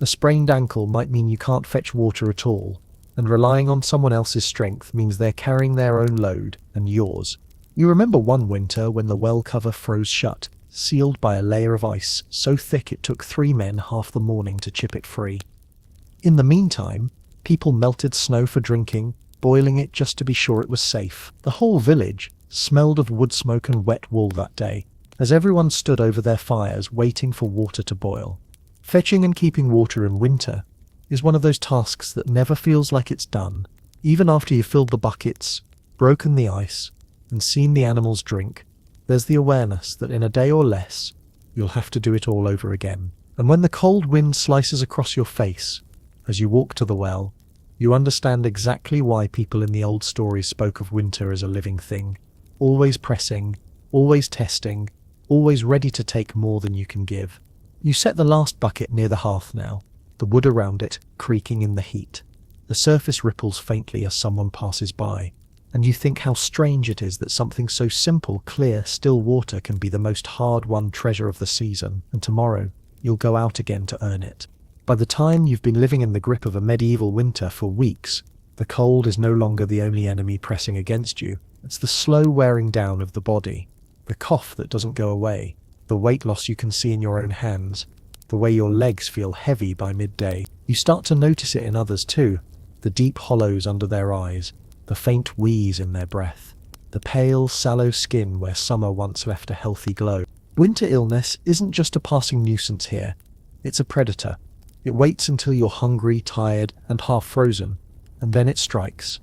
A sprained ankle might mean you can't fetch water at all, and relying on someone else's strength means they're carrying their own load and yours. You remember one winter when the well cover froze shut, sealed by a layer of ice so thick it took 3 men half the morning to chip it free. In the meantime, people melted snow for drinking, boiling it just to be sure it was safe. The whole village smelled of wood smoke and wet wool that day, as everyone stood over their fires waiting for water to boil. Fetching and keeping water in winter is one of those tasks that never feels like it's done. Even after you've filled the buckets, broken the ice, and seen the animals drink, there's the awareness that in a day or less, you'll have to do it all over again. And when the cold wind slices across your face as you walk to the well, you understand exactly why people in the old stories spoke of winter as a living thing, always pressing, always testing, always ready to take more than you can give. You set the last bucket near the hearth now, the wood around it creaking in the heat. The surface ripples faintly as someone passes by, and you think how strange it is that something so simple, clear, still water can be the most hard-won treasure of the season, and tomorrow you'll go out again to earn it. By the time you've been living in the grip of a medieval winter for weeks, the cold is no longer the only enemy pressing against you. It's the slow wearing down of the body, the cough that doesn't go away, the weight loss you can see in your own hands, the way your legs feel heavy by midday. You start to notice it in others too, the deep hollows under their eyes, the faint wheeze in their breath, the pale, sallow skin where summer once left a healthy glow. Winter illness isn't just a passing nuisance here, it's a predator. It waits until you're hungry, tired, and half frozen, and then it strikes.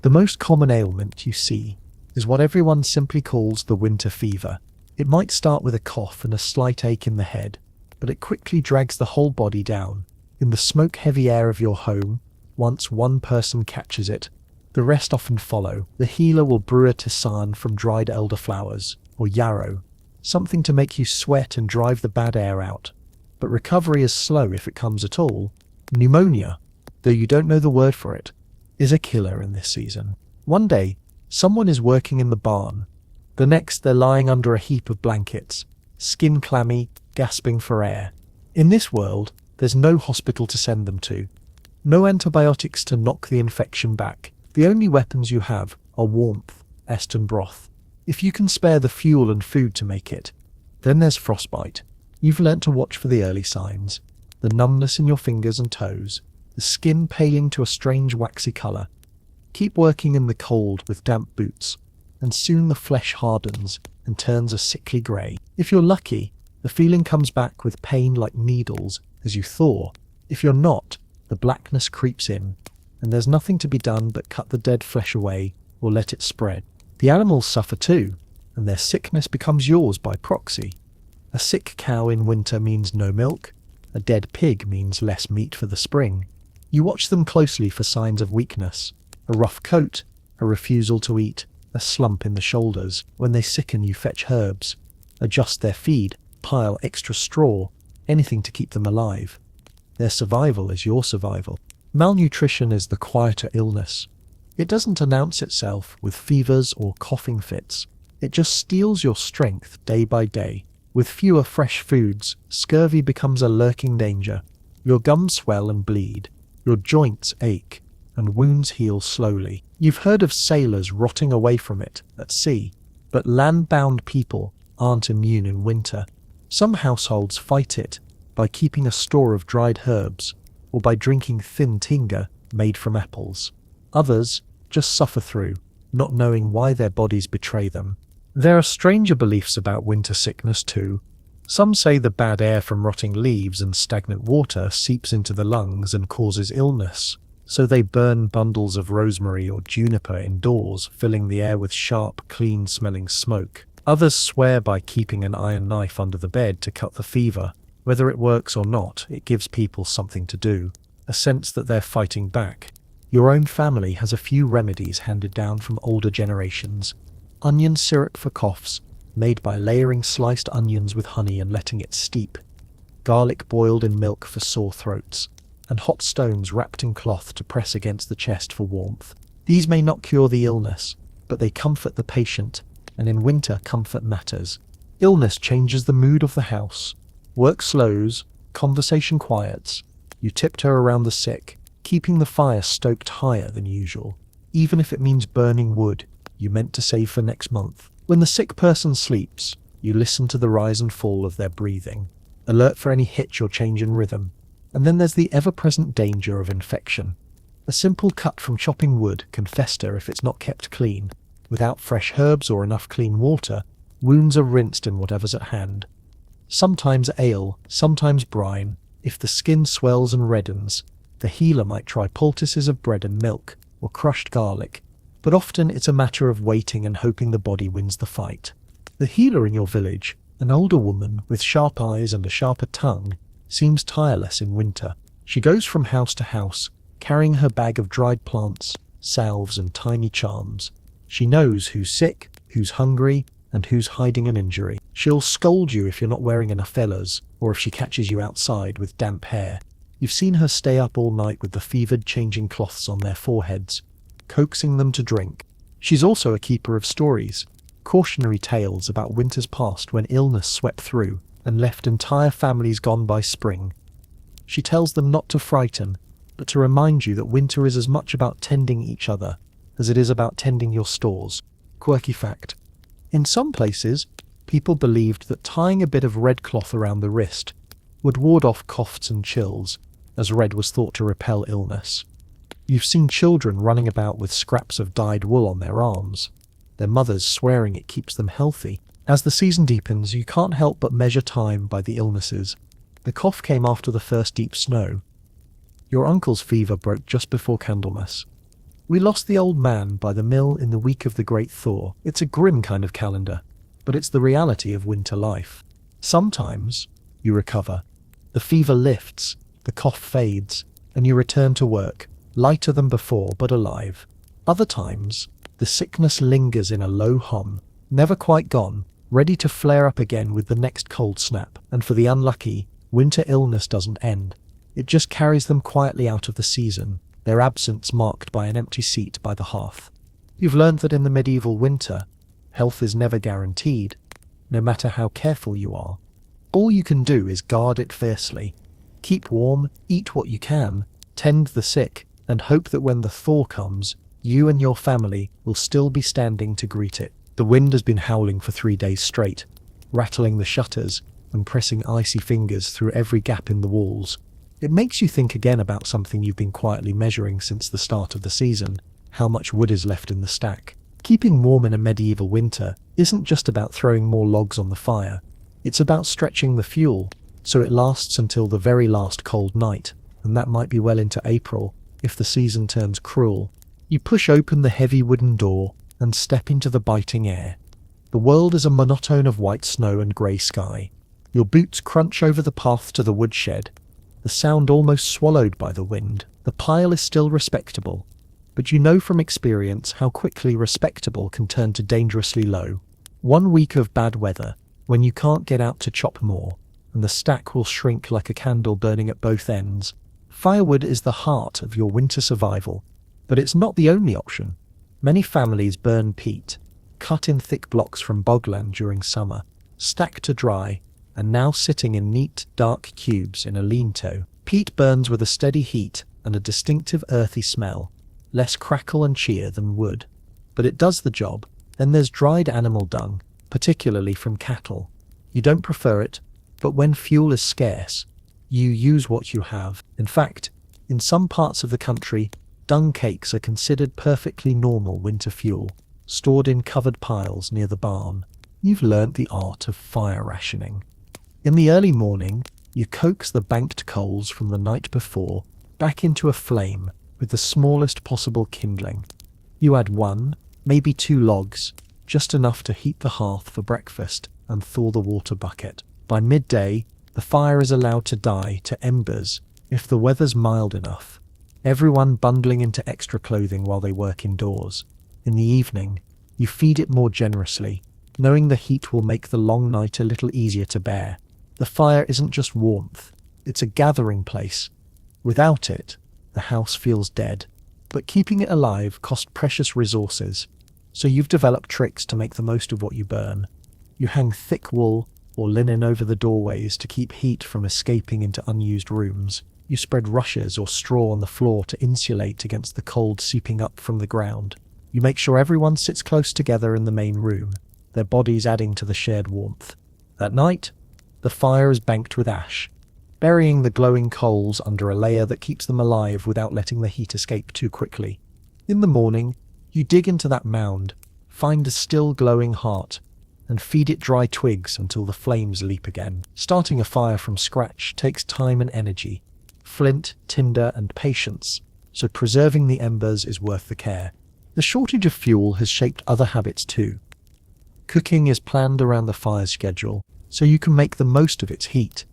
The most common ailment you see is what everyone simply calls the winter fever. It might start with a cough and a slight ache in the head, but it quickly drags the whole body down. In the smoke-heavy air of your home, once one person catches it, the rest often follow. The healer will brew a tisane from dried elderflowers, or yarrow, something to make you sweat and drive the bad air out. But recovery is slow if it comes at all. Pneumonia, though you don't know the word for it, is a killer in this season. One day, someone is working in the barn. The next, they're lying under a heap of blankets, skin clammy, gasping for air. In this world, there's no hospital to send them to, no antibiotics to knock the infection back. The only weapons you have are warmth, est and broth. If you can spare the fuel and food to make it, then there's frostbite. You've learnt to watch for the early signs, the numbness in your fingers and toes, the skin paling to a strange waxy colour. Keep working in the cold with damp boots, and soon the flesh hardens and turns a sickly grey. If you're lucky, the feeling comes back with pain like needles as you thaw. If you're not, the blackness creeps in, and there's nothing to be done but cut the dead flesh away or let it spread. The animals suffer too, and their sickness becomes yours by proxy. A sick cow in winter means no milk. A dead pig means less meat for the spring. You watch them closely for signs of weakness. A rough coat, a refusal to eat, a slump in the shoulders. When they sicken, you fetch herbs, adjust their feed, pile extra straw, anything to keep them alive. Their survival is your survival. Malnutrition is the quieter illness. It doesn't announce itself with fevers or coughing fits. It just steals your strength day by day. With fewer fresh foods, scurvy becomes a lurking danger. Your gums swell and bleed. Your joints ache, and wounds heal slowly. You've heard of sailors rotting away from it at sea, but land-bound people aren't immune in winter. Some households fight it by keeping a store of dried herbs or by drinking thin tinga made from apples. Others just suffer through, not knowing why their bodies betray them. There are stranger beliefs about winter sickness too. Some say the bad air from rotting leaves and stagnant water seeps into the lungs and causes illness, so they burn bundles of rosemary or juniper indoors, filling the air with sharp, clean-smelling smoke. Others swear by keeping an iron knife under the bed to cut the fever. Whether it works or not, it gives people something to do, a sense that they're fighting back. Your own family has a few remedies handed down from older generations. Onion syrup for coughs, made by layering sliced onions with honey and letting it steep. Garlic boiled in milk for sore throats. And hot stones wrapped in cloth to press against the chest for warmth. These may not cure the illness, but they comfort the patient, and in winter comfort matters. Illness changes the mood of the house. Work slows, conversation quiets. You tiptoe around the sick, keeping the fire stoked higher than usual, even if it means burning wood you meant to save for next month. When the sick person sleeps, you listen to the rise and fall of their breathing, alert for any hitch or change in rhythm. And then there's the ever-present danger of infection. A simple cut from chopping wood can fester if it's not kept clean. Without fresh herbs or enough clean water, wounds are rinsed in whatever's at hand. Sometimes ale, sometimes brine. If the skin swells and reddens, the healer might try poultices of bread and milk, or crushed garlic. But often it's a matter of waiting and hoping the body wins the fight. The healer in your village, an older woman with sharp eyes and a sharper tongue, seems tireless in winter. She goes from house to house, carrying her bag of dried plants, salves and tiny charms. She knows who's sick, who's hungry, and who's hiding an injury. She'll scold you if you're not wearing enough fellers, or if she catches you outside with damp hair. You've seen her stay up all night with the fevered changing cloths on their foreheads, coaxing them to drink. She's also a keeper of stories, cautionary tales about winters past when illness swept through and left entire families gone by spring. She tells them not to frighten, but to remind you that winter is as much about tending each other as it is about tending your stores. Quirky fact: in some places, people believed that tying a bit of red cloth around the wrist would ward off coughs and chills, as red was thought to repel illness. You've seen children running about with scraps of dyed wool on their arms, their mothers swearing it keeps them healthy. As the season deepens, you can't help but measure time by the illnesses. The cough came after the first deep snow. Your uncle's fever broke just before Candlemas. We lost the old man by the mill in the week of the Great Thaw. It's a grim kind of calendar, but it's the reality of winter life. Sometimes you recover. The fever lifts, the cough fades, and you return to work, lighter than before but alive. Other times, the sickness lingers in a low hum, never quite gone, ready to flare up again with the next cold snap. And for the unlucky, winter illness doesn't end. It just carries them quietly out of the season, their absence marked by an empty seat by the hearth. You've learned that in the medieval winter, health is never guaranteed, no matter how careful you are. All you can do is guard it fiercely. Keep warm, eat what you can, tend the sick, and hope that when the thaw comes, you and your family will still be standing to greet it. The wind has been howling for 3 days straight, rattling the shutters and pressing icy fingers through every gap in the walls. It makes you think again about something you've been quietly measuring since the start of the season. how much wood is left in the stack. Keeping warm in a medieval winter isn't just about throwing more logs on the fire. It's about stretching the fuel so it lasts until the very last cold night, and that might be well into April if the season turns cruel. You push open the heavy wooden door and step into the biting air. The world is a monotone of white snow and grey sky. Your boots crunch over the path to the woodshed, the sound almost swallowed by the wind. The pile is still respectable, but you know from experience how quickly respectable can turn to dangerously low. 1 week of bad weather, when you can't get out to chop more, and the stack will shrink like a candle burning at both ends. Firewood is the heart of your winter survival, but it's not the only option. Many families burn peat, cut in thick blocks from bogland during summer, stacked to dry, and now sitting in neat, dark cubes in a lean-to. Peat burns with a steady heat and a distinctive earthy smell, less crackle and cheer than wood. But it does the job. Then there's dried animal dung, particularly from cattle. You don't prefer it, but when fuel is scarce, you use what you have. In fact, in some parts of the country, dung cakes are considered perfectly normal winter fuel, stored in covered piles near the barn. You've learnt the art of fire rationing. In the early morning, you coax the banked coals from the night before back into a flame with the smallest possible kindling. You add 1, maybe 2 logs, just enough to heat the hearth for breakfast and thaw the water bucket. By midday, the fire is allowed to die to embers if the weather's mild enough, everyone bundling into extra clothing while they work indoors. In the evening, you feed it more generously, knowing the heat will make the long night a little easier to bear. The fire isn't just warmth, it's a gathering place. Without it, the house feels dead. But keeping it alive costs precious resources, so you've developed tricks to make the most of what you burn. You hang thick wool or linen over the doorways to keep heat from escaping into unused rooms. You spread rushes or straw on the floor to insulate against the cold seeping up from the ground. You make sure everyone sits close together in the main room, their bodies adding to the shared warmth. At night, the fire is banked with ash, burying the glowing coals under a layer that keeps them alive without letting the heat escape too quickly. In the morning, you dig into that mound, find a still glowing heart, and feed it dry twigs until the flames leap again. Starting a fire from scratch takes time and energy, flint, tinder, and patience, so preserving the embers is worth the care. The shortage of fuel has shaped other habits too. Cooking is planned around the fire's schedule, so you can make the most of its heat.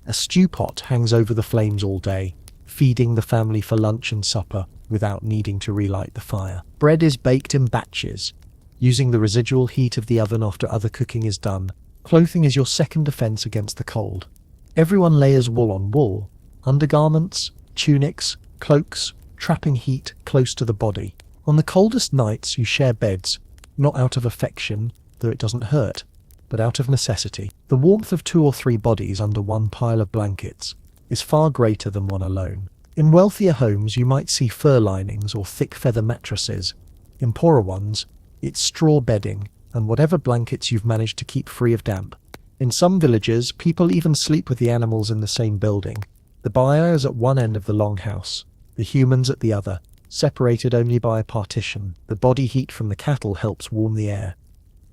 A stew pot hangs over the flames all day, feeding the family for lunch and supper without needing to relight the fire. Bread is baked in batches, using the residual heat of the oven after other cooking is done. Clothing is your second defense against the cold. Everyone layers wool on wool, undergarments, tunics, cloaks, trapping heat close to the body. On the coldest nights, you share beds, not out of affection, though it doesn't hurt, but out of necessity. The warmth of 2 or 3 bodies under one pile of blankets is far greater than one alone. In wealthier homes, you might see fur linings or thick feather mattresses. In poorer ones, it's straw bedding and whatever blankets you've managed to keep free of damp. In some villages, people even sleep with the animals in the same building. The buyer is at one end of the longhouse, the humans at the other, separated only by a partition. The body heat from the cattle helps warm the air.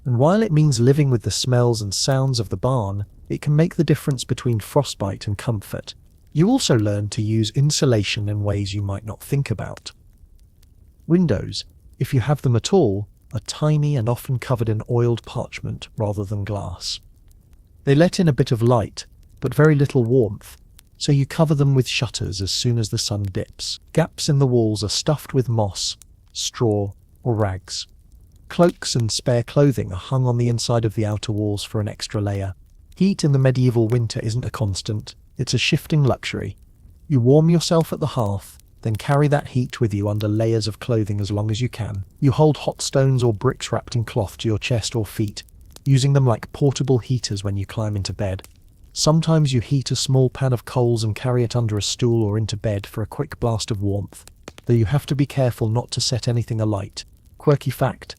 And while it means living with the smells and sounds of the barn, it can make the difference between frostbite and comfort. You also learn to use insulation in ways you might not think about. Windows, if you have them at all, are tiny and often covered in oiled parchment rather than glass. They let in a bit of light, but very little warmth, so you cover them with shutters as soon as the sun dips. Gaps in the walls are stuffed with moss, straw, or rags. Cloaks and spare clothing are hung on the inside of the outer walls for an extra layer. Heat in the medieval winter isn't a constant, it's a shifting luxury. You warm yourself at the hearth, then carry that heat with you under layers of clothing as long as you can. You hold hot stones or bricks wrapped in cloth to your chest or feet, using them like portable heaters when you climb into bed. Sometimes you heat a small pan of coals and carry it under a stool or into bed for a quick blast of warmth, though you have to be careful not to set anything alight. Quirky fact: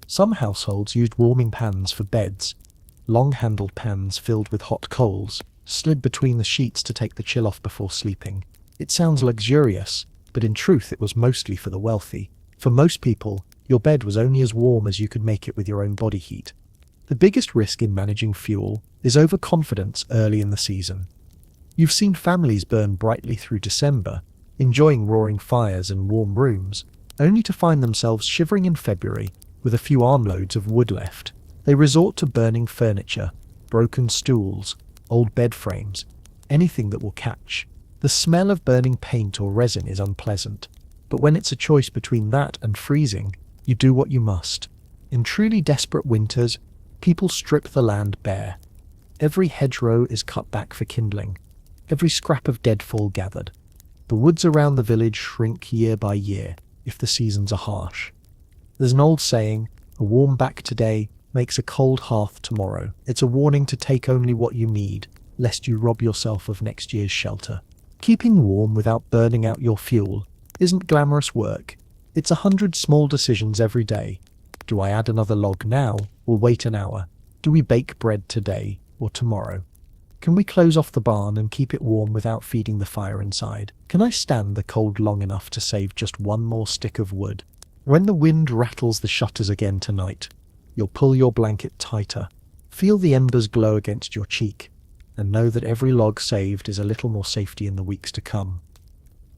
some households used warming pans for beds, long-handled pans filled with hot coals, slid between the sheets to take the chill off before sleeping. It sounds luxurious, but in truth it was mostly for the wealthy. For most people, your bed was only as warm as you could make it with your own body heat. The biggest risk in managing fuel is overconfidence early in the season. You've seen families burn brightly through December, enjoying roaring fires and warm rooms, only to find themselves shivering in February with a few armloads of wood left. They resort to burning furniture, broken stools, old bed frames, anything that will catch. The smell of burning paint or resin is unpleasant, but when it's a choice between that and freezing, you do what you must. In truly desperate winters, people strip the land bare. Every hedgerow is cut back for kindling, every scrap of deadfall gathered. The woods around the village shrink year by year if the seasons are harsh. There's an old saying, a warm back today makes a cold hearth tomorrow. It's a warning to take only what you need, lest you rob yourself of next year's shelter. Keeping warm without burning out your fuel isn't glamorous work. It's 100 small decisions every day. Do I add another log now or wait an hour? Do we bake bread today or tomorrow? Can we close off the barn and keep it warm without feeding the fire inside? Can I stand the cold long enough to save just one more stick of wood? When the wind rattles the shutters again tonight, you'll pull your blanket tighter, feel the embers glow against your cheek, and know that every log saved is a little more safety in the weeks to come.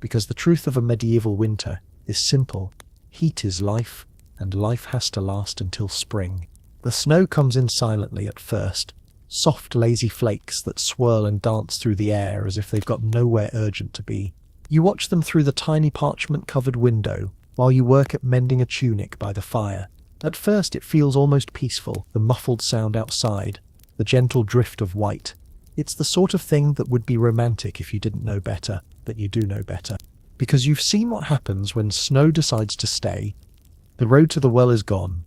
Because the truth of a medieval winter is simple. Heat is life, and life has to last until spring. The snow comes in silently at first, soft lazy flakes that swirl and dance through the air as if they've got nowhere urgent to be. You watch them through the tiny parchment-covered window while you work at mending a tunic by the fire. At first it feels almost peaceful, the muffled sound outside, the gentle drift of white. It's the sort of thing that would be romantic if you didn't know better, but you do know better. Because you've seen what happens when snow decides to stay. The road to the well is gone,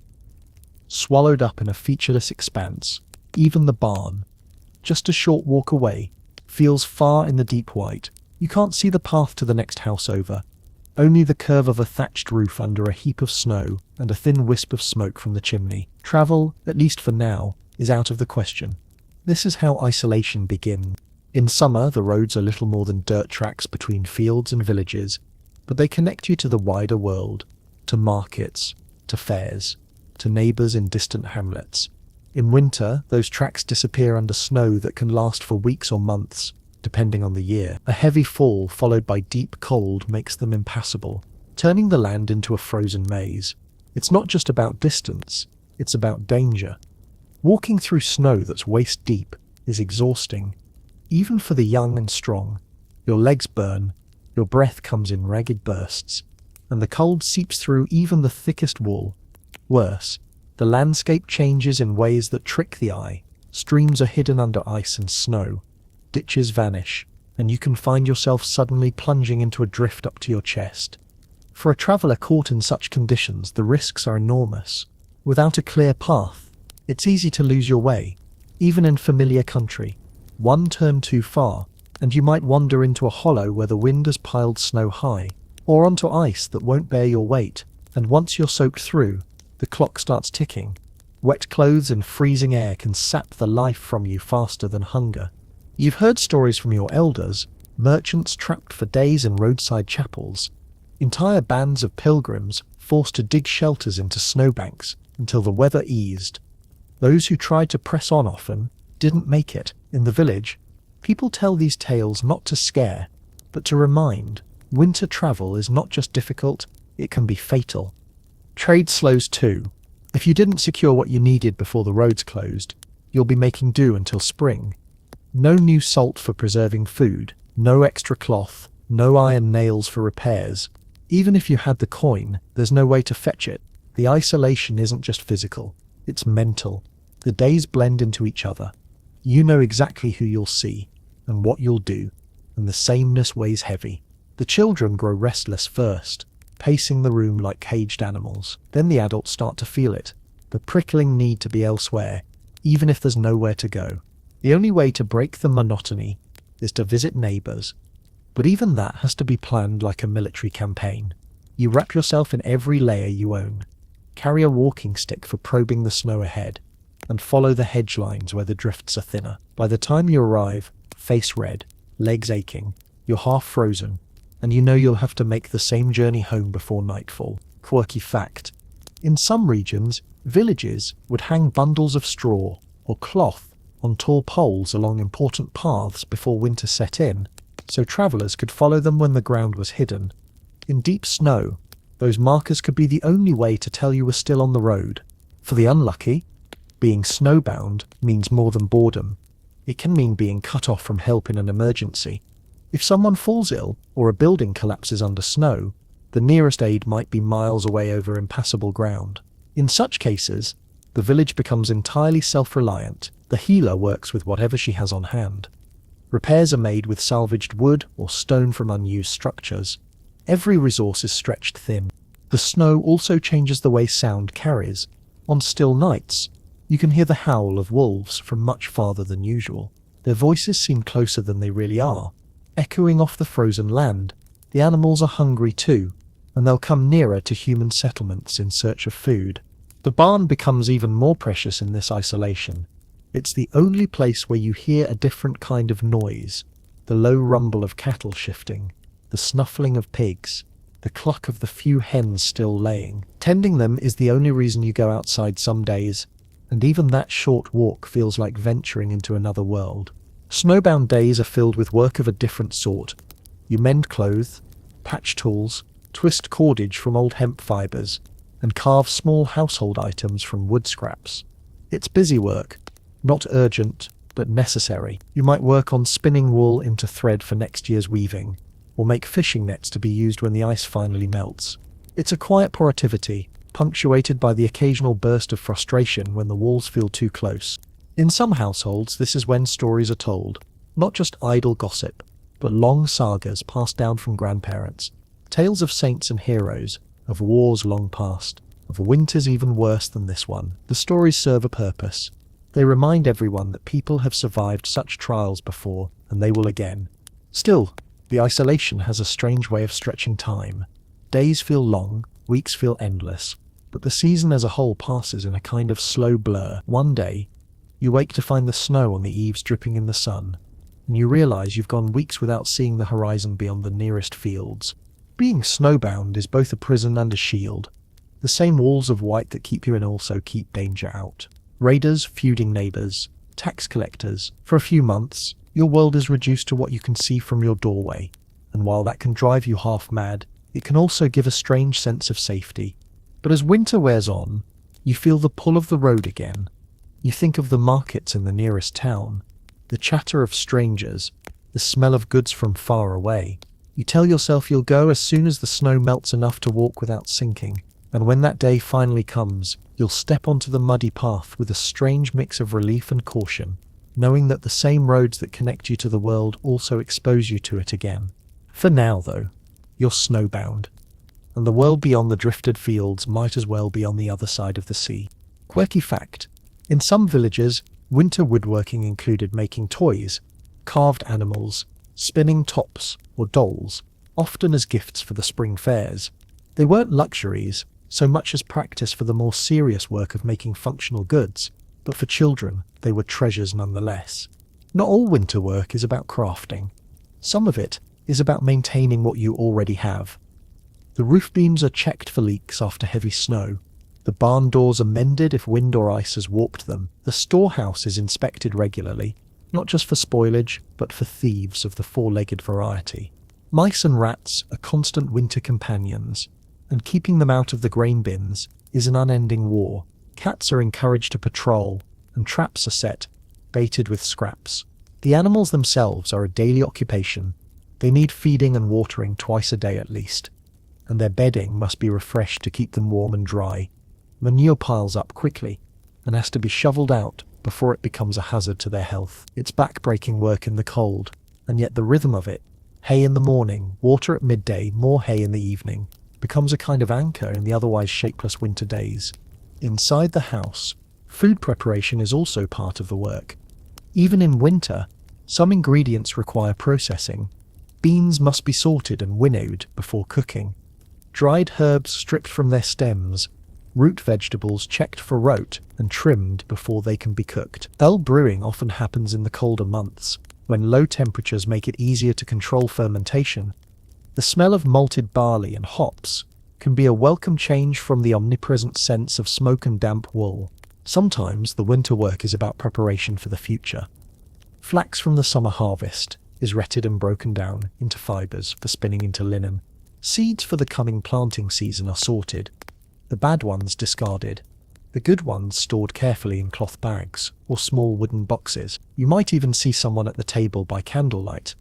swallowed up in a featureless expanse. Even the barn, just a short walk away, feels far in the deep white. You can't see the path to the next house over, only the curve of a thatched roof under a heap of snow and a thin wisp of smoke from the chimney. Travel, at least for now, is out of the question. This is how isolation begins. In summer, the roads are little more than dirt tracks between fields and villages, but they connect you to the wider world, to markets, to fairs, to neighbours in distant hamlets. In winter, those tracks disappear under snow that can last for weeks or months, depending on the year. A heavy fall followed by deep cold makes them impassable, turning the land into a frozen maze. It's not just about distance, it's about danger. Walking through snow that's waist deep is exhausting, even for the young and strong. Your legs burn, your breath comes in ragged bursts, and the cold seeps through even the thickest wool. Worse, the landscape changes in ways that trick the eye. Streams are hidden under ice and snow, ditches vanish, and you can find yourself suddenly plunging into a drift up to your chest. For a traveller caught in such conditions, the risks are enormous. Without a clear path, it's easy to lose your way, even in familiar country. One turn too far, and you might wander into a hollow where the wind has piled snow high, or onto ice that won't bear your weight, and once you're soaked through, the clock starts ticking. Wet clothes and freezing air can sap the life from you faster than hunger. You've heard stories from your elders, merchants trapped for days in roadside chapels, entire bands of pilgrims forced to dig shelters into snowbanks until the weather eased. Those who tried to press on often didn't make it. In the village, people tell these tales not to scare, but to remind. Winter travel is not just difficult, it can be fatal. Trade slows too. If you didn't secure what you needed before the roads closed, you'll be making do until spring. No new salt for preserving food, no extra cloth, no iron nails for repairs. Even if you had the coin, there's no way to fetch it. The isolation isn't just physical, it's mental. The days blend into each other. You know exactly who you'll see, and what you'll do, and the sameness weighs heavy. The children grow restless first, pacing the room like caged animals. Then the adults start to feel it, the prickling need to be elsewhere, even if there's nowhere to go. The only way to break the monotony is to visit neighbours. But even that has to be planned like a military campaign. You wrap yourself in every layer you own, carry a walking stick for probing the snow ahead, and follow the hedge lines where the drifts are thinner. By the time you arrive, face red, legs aching, you're half frozen, and you know you'll have to make the same journey home before nightfall. Quirky fact: in some regions, villages would hang bundles of straw or cloth on tall poles along important paths before winter set in, so travellers could follow them when the ground was hidden. In deep snow, those markers could be the only way to tell you were still on the road. For the unlucky, being snowbound means more than boredom. It can mean being cut off from help in an emergency. If someone falls ill or a building collapses under snow, the nearest aid might be miles away over impassable ground. In such cases, the village becomes entirely self-reliant. The healer works with whatever she has on hand. Repairs are made with salvaged wood or stone from unused structures. Every resource is stretched thin. The snow also changes the way sound carries. On still nights, you can hear the howl of wolves from much farther than usual. Their voices seem closer than they really are, echoing off the frozen land. The animals are hungry too, and they'll come nearer to human settlements in search of food. The barn becomes even more precious in this isolation. It's the only place where you hear a different kind of noise: the low rumble of cattle shifting, the snuffling of pigs, the cluck of the few hens still laying. Tending them is the only reason you go outside some days, and even that short walk feels like venturing into another world. Snowbound days are filled with work of a different sort. You mend clothes, patch tools, twist cordage from old hemp fibers, and carve small household items from wood scraps. It's busy work, not urgent, but necessary. You might work on spinning wool into thread for next year's weaving, or make fishing nets to be used when the ice finally melts. It's a quiet productivity, punctuated by the occasional burst of frustration when the walls feel too close. In some households, this is when stories are told, not just idle gossip, but long sagas passed down from grandparents, tales of saints and heroes, of wars long past, of winters even worse than this one. The stories serve a purpose. They remind everyone that people have survived such trials before, and they will again. Still, the isolation has a strange way of stretching time. Days feel long, weeks feel endless, but the season as a whole passes in a kind of slow blur. One day, you wake to find the snow on the eaves dripping in the sun, and you realize you've gone weeks without seeing the horizon beyond the nearest fields. Being snowbound is both a prison and a shield. The same walls of white that keep you in also keep danger out. Raiders, feuding neighbors, tax collectors. For a few months, your world is reduced to what you can see from your doorway, and while that can drive you half mad, it can also give a strange sense of safety. But as winter wears on, you feel the pull of the road again. You think of the markets in the nearest town, the chatter of strangers, the smell of goods from far away. You tell yourself you'll go as soon as the snow melts enough to walk without sinking, and when that day finally comes, you'll step onto the muddy path with a strange mix of relief and caution, knowing that the same roads that connect you to the world also expose you to it again. For now, though, you're snowbound, and the world beyond the drifted fields might as well be on the other side of the sea. Quirky fact: in some villages, winter woodworking included making toys, carved animals, spinning tops or dolls, often as gifts for the spring fairs. They weren't luxuries so much as practice for the more serious work of making functional goods, but for children, they were treasures nonetheless. Not all winter work is about crafting. Some of it is about maintaining what you already have. The roof beams are checked for leaks after heavy snow. The barn doors are mended if wind or ice has warped them. The storehouse is inspected regularly, not just for spoilage, but for thieves of the four-legged variety. Mice and rats are constant winter companions, and keeping them out of the grain bins is an unending war. Cats are encouraged to patrol, and traps are set, baited with scraps. The animals themselves are a daily occupation. They need feeding and watering twice a day at least, and their bedding must be refreshed to keep them warm and dry. Manure piles up quickly, and has to be shoveled out before it becomes a hazard to their health. It's back-breaking work in the cold, and yet the rhythm of it, hay in the morning, water at midday, more hay in the evening, becomes a kind of anchor in the otherwise shapeless winter days. Inside the house, food preparation is also part of the work. Even in winter, some ingredients require processing. Beans must be sorted and winnowed before cooking. Dried herbs stripped from their stems, root vegetables checked for rot and trimmed before they can be cooked. Ale brewing often happens in the colder months, when low temperatures make it easier to control fermentation. The smell of malted barley and hops can be a welcome change from the omnipresent sense of smoke and damp wool. Sometimes the winter work is about preparation for the future. Flax from the summer harvest is retted and broken down into fibers for spinning into linen. Seeds for the coming planting season are sorted, the bad ones discarded, the good ones stored carefully in cloth bags or small wooden boxes. You might even see someone at the table by candlelight,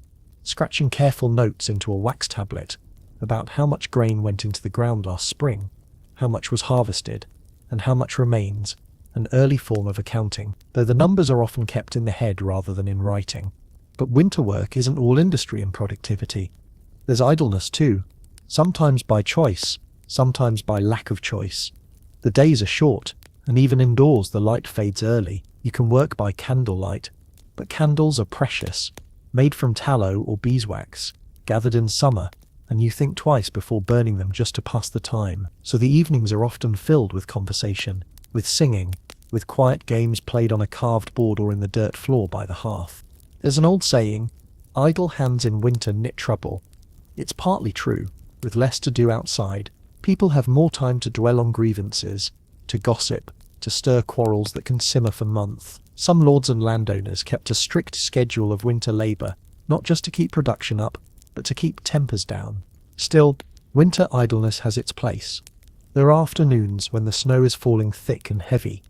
scratching careful notes into a wax tablet about how much grain went into the ground last spring, how much was harvested, and how much remains, an early form of accounting, though the numbers are often kept in the head rather than in writing. But winter work isn't all industry and productivity. There's idleness too, sometimes by choice, sometimes by lack of choice. The days are short, and even indoors the light fades early. You can work by candlelight, but candles are precious, made from tallow or beeswax, gathered in summer, and you think twice before burning them just to pass the time. So the evenings are often filled with conversation, with singing, with quiet games played on a carved board or in the dirt floor by the hearth. There's an old saying, idle hands in winter knit trouble. It's partly true. With less to do outside, people have more time to dwell on grievances, to gossip, to stir quarrels that can simmer for months. Some lords and landowners kept a strict schedule of winter labour, not just to keep production up, but to keep tempers down. Still, winter idleness has its place. There are afternoons when the snow is falling thick and heavy,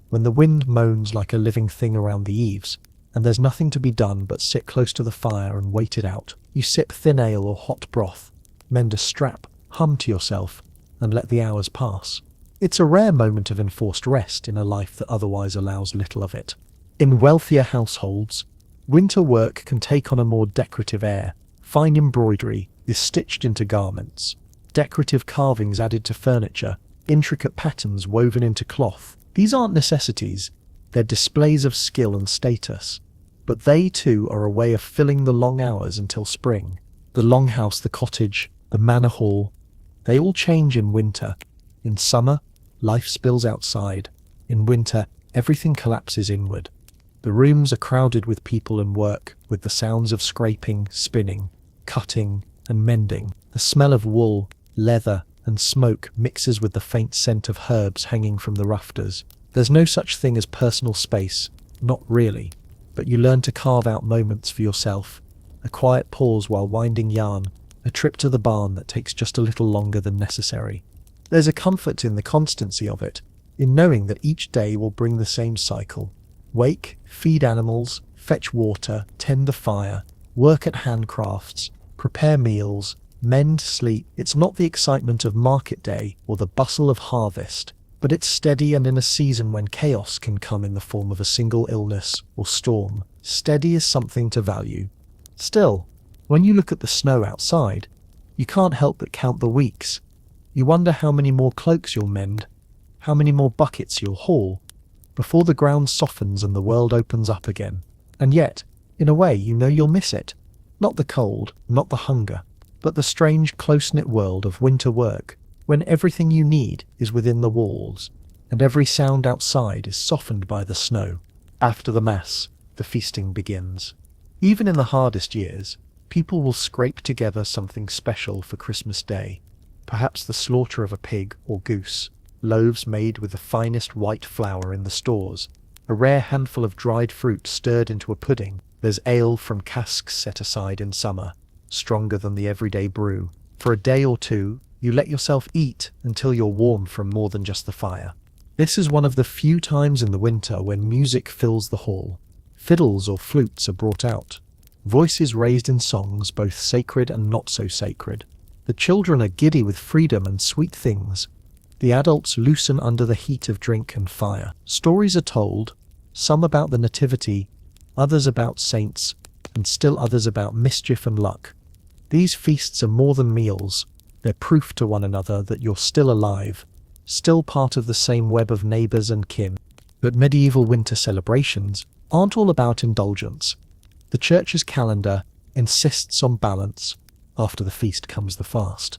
when the wind moans like a living thing around the eaves, and there's nothing to be done but sit close to the fire and wait it out. You sip thin ale or hot broth, mend a strap, hum to yourself, and let the hours pass. It's a rare moment of enforced rest in a life that otherwise allows little of it. In wealthier households, winter work can take on a more decorative air. Fine embroidery is stitched into garments, decorative carvings added to furniture, intricate patterns woven into cloth. These aren't necessities, they're displays of skill and status. But they too are a way of filling the long hours until spring. The longhouse, the cottage, the manor hall, they all change in winter. In summer, life spills outside. In winter, everything collapses inward. The rooms are crowded with people and work, with the sounds of scraping, spinning, cutting, and mending. The smell of wool, leather, and smoke mixes with the faint scent of herbs hanging from the rafters. There's no such thing as personal space, not really, but you learn to carve out moments for yourself, a quiet pause while winding yarn, a trip to the barn that takes just a little longer than necessary. There's a comfort in the constancy of it, in knowing that each day will bring the same cycle. Wake, feed animals, fetch water, tend the fire, work at handcrafts, prepare meals, mend, sleep. It's not the excitement of market day or the bustle of harvest, but it's steady, and in a season when chaos can come in the form of a single illness or storm, steady is something to value. Still, when you look at the snow outside, you can't help but count the weeks. You wonder how many more cloaks you'll mend, how many more buckets you'll haul, before the ground softens and the world opens up again. And yet, in a way, you know you'll miss it. Not the cold, not the hunger, but the strange, close-knit world of winter work, when everything you need is within the walls, and every sound outside is softened by the snow. After the Mass, the feasting begins. Even in the hardest years, people will scrape together something special for Christmas Day. Perhaps the slaughter of a pig or goose, loaves made with the finest white flour in the stores, a rare handful of dried fruit stirred into a pudding. There's ale from casks set aside in summer, stronger than the everyday brew. For a day or two, you let yourself eat until you're warm from more than just the fire. This is one of the few times in the winter when music fills the hall. Fiddles or flutes are brought out, voices raised in songs both sacred and not so sacred. The children are giddy with freedom and sweet things. The adults loosen under the heat of drink and fire. Stories are told, some about the nativity, others about saints, and still others about mischief and luck. These feasts are more than meals. They're proof to one another that you're still alive, still part of the same web of neighbours and kin. But medieval winter celebrations aren't all about indulgence. The church's calendar insists on balance. After the feast comes the fast.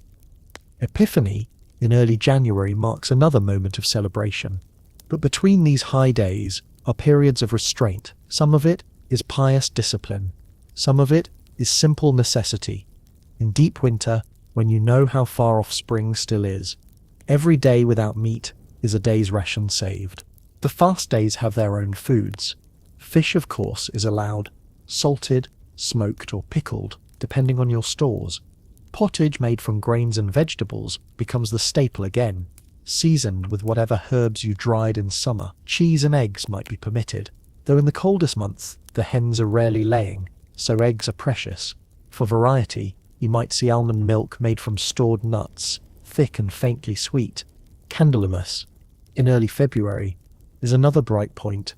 Epiphany, in early January, marks another moment of celebration. But between these high days are periods of restraint. Some of it is pious discipline. Some of it is simple necessity. In deep winter, when you know how far off spring still is. Every day without meat is a day's ration saved. The fast days have their own foods. Fish, of course, is allowed, salted, smoked or pickled, depending on your stores. Pottage made from grains and vegetables becomes the staple again, seasoned with whatever herbs you dried in summer. Cheese and eggs might be permitted, though in the coldest months the hens are rarely laying, so eggs are precious. For variety, you might see almond milk made from stored nuts, thick and faintly sweet. Candlemas, in early February, is another bright point.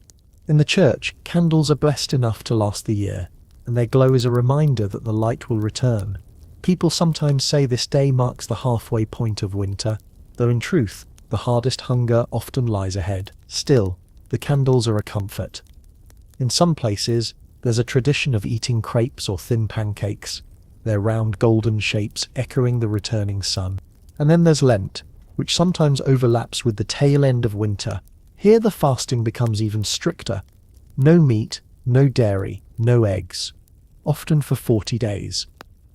In the church, candles are blessed enough to last the year, and their glow is a reminder that the light will return. People sometimes say this day marks the halfway point of winter, though in truth, the hardest hunger often lies ahead. Still, the candles are a comfort. In some places, there's a tradition of eating crepes or thin pancakes, their round golden shapes echoing the returning sun. And then there's Lent, which sometimes overlaps with the tail end of winter. Here the fasting becomes even stricter. No meat, no dairy, no eggs, often for 40 days.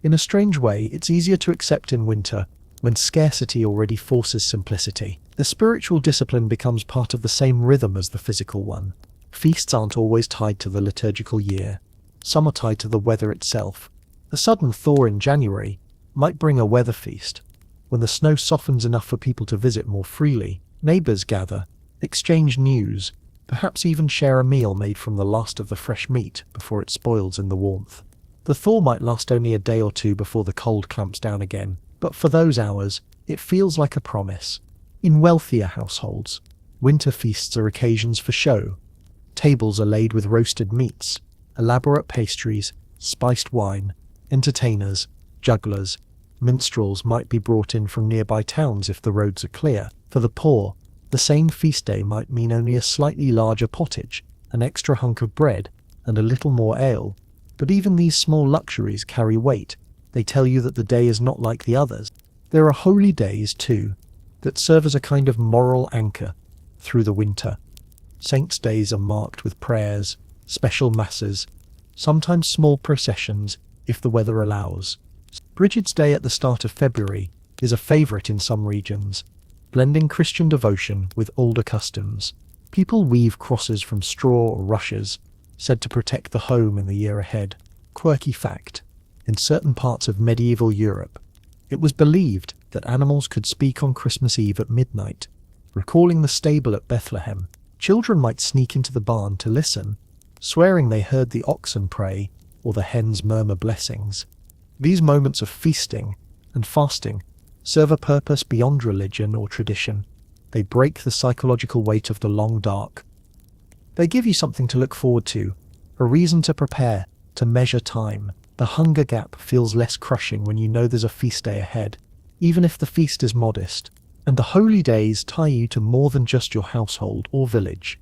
In a strange way, it's easier to accept in winter, when scarcity already forces simplicity. The spiritual discipline becomes part of the same rhythm as the physical one. Feasts aren't always tied to the liturgical year. Some are tied to the weather itself. A sudden thaw in January might bring a weather feast. When the snow softens enough for people to visit more freely, neighbours gather, exchange news, perhaps even share a meal made from the last of the fresh meat before it spoils in the warmth. The thaw might last only a day or two before the cold clamps down again, but for those hours, it feels like a promise. In wealthier households, winter feasts are occasions for show. Tables are laid with roasted meats, elaborate pastries, spiced wine. Entertainers, jugglers, minstrels might be brought in from nearby towns if the roads are clear. For the poor, the same feast day might mean only a slightly larger pottage, an extra hunk of bread, and a little more ale. But even these small luxuries carry weight. They tell you that the day is not like the others. There are holy days, too, that serve as a kind of moral anchor through the winter. Saints' days are marked with prayers, special masses, sometimes small processions, if the weather allows. Bridget's Day at the start of February is a favourite in some regions, blending Christian devotion with older customs. People weave crosses from straw or rushes, said to protect the home in the year ahead. Quirky fact: in certain parts of medieval Europe, it was believed that animals could speak on Christmas Eve at midnight, recalling the stable at Bethlehem. Children might sneak into the barn to listen, swearing they heard the oxen pray or the hens murmur blessings. These moments of feasting and fasting serve a purpose beyond religion or tradition. They break the psychological weight of the long dark. They give you something to look forward to, a reason to prepare, to measure time. The hunger gap feels less crushing when you know there's a feast day ahead, even if the feast is modest. And the holy days tie you to more than just your household or village.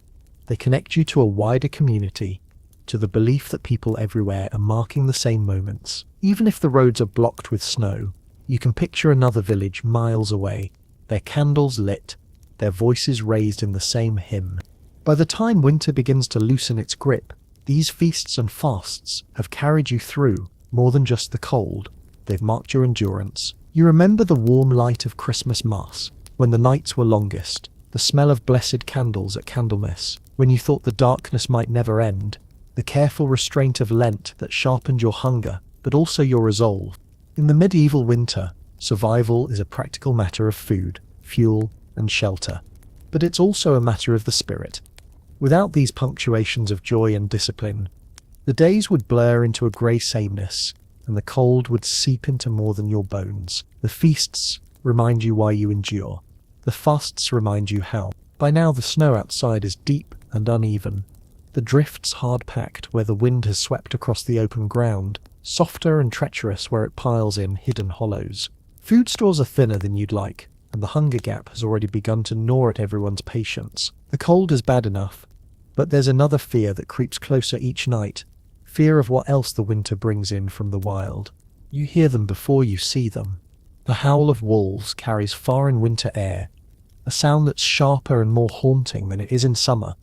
They connect you to a wider community, to the belief that people everywhere are marking the same moments. Even if the roads are blocked with snow, you can picture another village miles away, their candles lit, their voices raised in the same hymn. By the time winter begins to loosen its grip, these feasts and fasts have carried you through more than just the cold. They've marked your endurance. You remember the warm light of Christmas Mass, when the nights were longest, the smell of blessed candles at Candlemas, when you thought the darkness might never end, the careful restraint of Lent that sharpened your hunger, but also your resolve. In the medieval winter, survival is a practical matter of food, fuel, and shelter. But it's also a matter of the spirit. Without these punctuations of joy and discipline, the days would blur into a grey sameness, and the cold would seep into more than your bones. The feasts remind you why you endure. The fasts remind you how. By now the snow outside is deep and uneven. The drifts hard-packed where the wind has swept across the open ground, softer and treacherous where it piles in hidden hollows. Food stores are thinner than you'd like, and the hunger gap has already begun to gnaw at everyone's patience. The cold is bad enough, but there's another fear that creeps closer each night. Fear of what else the winter brings in from the wild. You hear them before you see them. The howl of wolves carries far in winter air, a sound that's sharper and more haunting than it is in summer.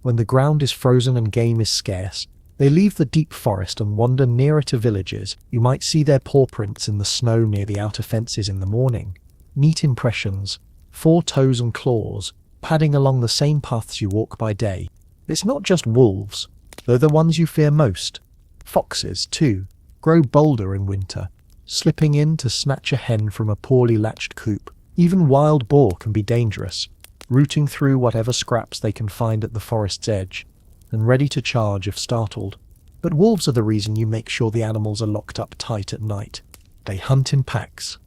When the ground is frozen and game is scarce, They leave the deep forest and wander nearer to villages. You might see their paw prints in the snow near the outer fences in the morning. Neat impressions, 4 toes and claws, padding along the same paths you walk by day. It's not just wolves, though the ones you fear most. Foxes, too, grow bolder in winter, slipping in to snatch a hen from a poorly latched coop. Even wild boar can be dangerous, rooting through whatever scraps they can find at the forest's edge, and ready to charge if startled. But wolves are the reason you make sure the animals are locked up tight at night. They hunt in packs,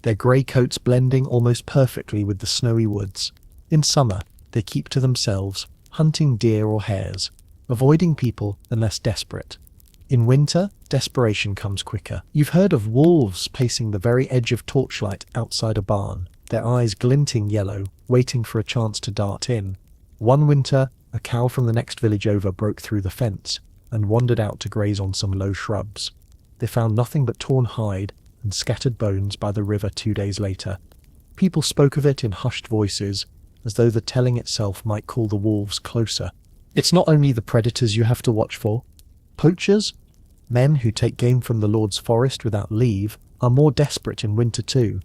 their grey coats blending almost perfectly with the snowy woods. In summer, they keep to themselves, hunting deer or hares, avoiding people unless desperate. In winter, desperation comes quicker. You've heard of wolves pacing the very edge of torchlight outside a barn, their eyes glinting yellow, waiting for a chance to dart in. One winter, a cow from the next village over broke through the fence and wandered out to graze on some low shrubs. They found nothing but torn hide and scattered bones by the river 2 days later. People spoke of it in hushed voices, as though the telling itself might call the wolves closer. It's not only the predators you have to watch for. Poachers, men who take game from the Lord's forest without leave, are more desperate in winter too.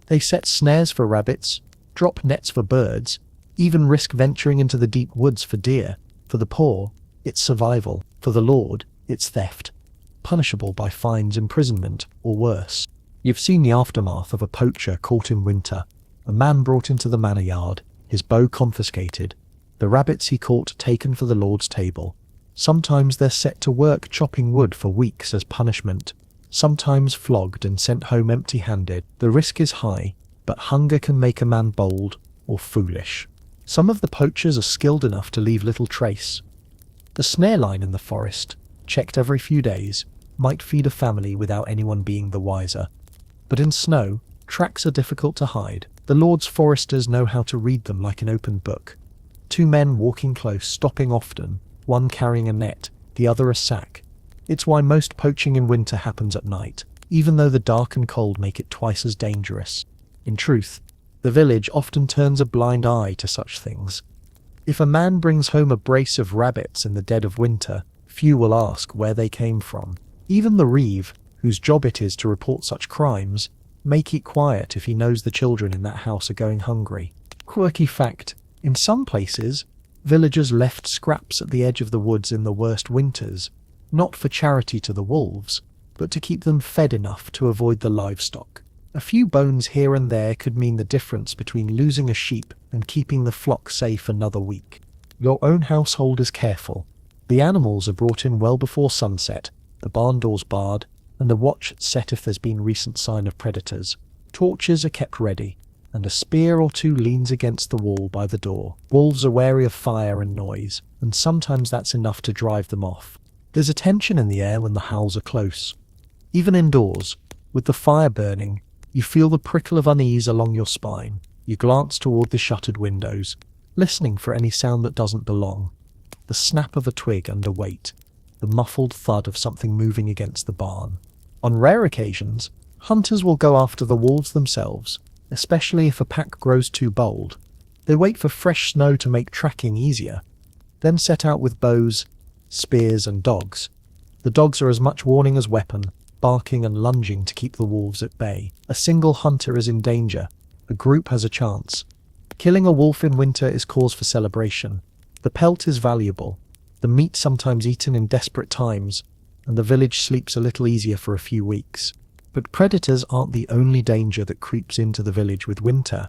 They set snares for rabbits, drop nets for birds, even risk venturing into the deep woods for deer. For the poor, it's survival. For the Lord, it's theft, punishable by fines, imprisonment, or worse. You've seen the aftermath of a poacher caught in winter. A man brought into the manor yard, his bow confiscated, the rabbits he caught taken for the Lord's table. Sometimes they're set to work chopping wood for weeks as punishment, sometimes flogged and sent home empty-handed. The risk is high, but hunger can make a man bold or foolish. Some of the poachers are skilled enough to leave little trace. The snare line in the forest, checked every few days, might feed a family without anyone being the wiser. But in snow, tracks are difficult to hide. The Lord's foresters know how to read them like an open book. 2 men walking close, stopping often, one carrying a net, the other a sack. It's why most poaching in winter happens at night, even though the dark and cold make it twice as dangerous. In truth, the village often turns a blind eye to such things. If a man brings home a brace of rabbits in the dead of winter, few will ask where they came from. Even the reeve, whose job it is to report such crimes, may keep quiet if he knows the children in that house are going hungry. Quirky fact, in some places, villagers left scraps at the edge of the woods in the worst winters, not for charity to the wolves, but to keep them fed enough to avoid the livestock. A few bones here and there could mean the difference between losing a sheep and keeping the flock safe another week. Your own household is careful. The animals are brought in well before sunset, the barn doors barred, and the watch set if there's been recent sign of predators. Torches are kept ready, and a spear or 2 leans against the wall by the door. Wolves are wary of fire and noise, and sometimes that's enough to drive them off. There's a tension in the air when the howls are close. Even indoors, with the fire burning, you feel the prickle of unease along your spine. You glance toward the shuttered windows, listening for any sound that doesn't belong. The snap of a twig under weight, the muffled thud of something moving against the barn. On rare occasions, hunters will go after the wolves themselves, especially if a pack grows too bold. They wait for fresh snow to make tracking easier, then set out with bows, spears, and dogs. The dogs are as much warning as weapon, barking and lunging to keep the wolves at bay. A single hunter is in danger, a group has a chance. Killing a wolf in winter is cause for celebration. The pelt is valuable, the meat sometimes eaten in desperate times, and the village sleeps a little easier for a few weeks. But predators aren't the only danger that creeps into the village with winter.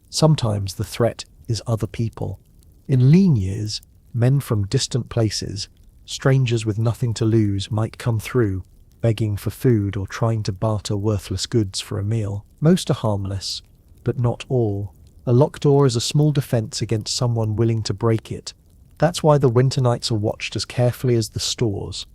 Sometimes the threat is other people. In lean years, men from distant places, strangers with nothing to lose, might come through, begging for food or trying to barter worthless goods for a meal. Most are harmless, but not all. A locked door is a small defense against someone willing to break it. That's why the winter nights are watched as carefully as the stores.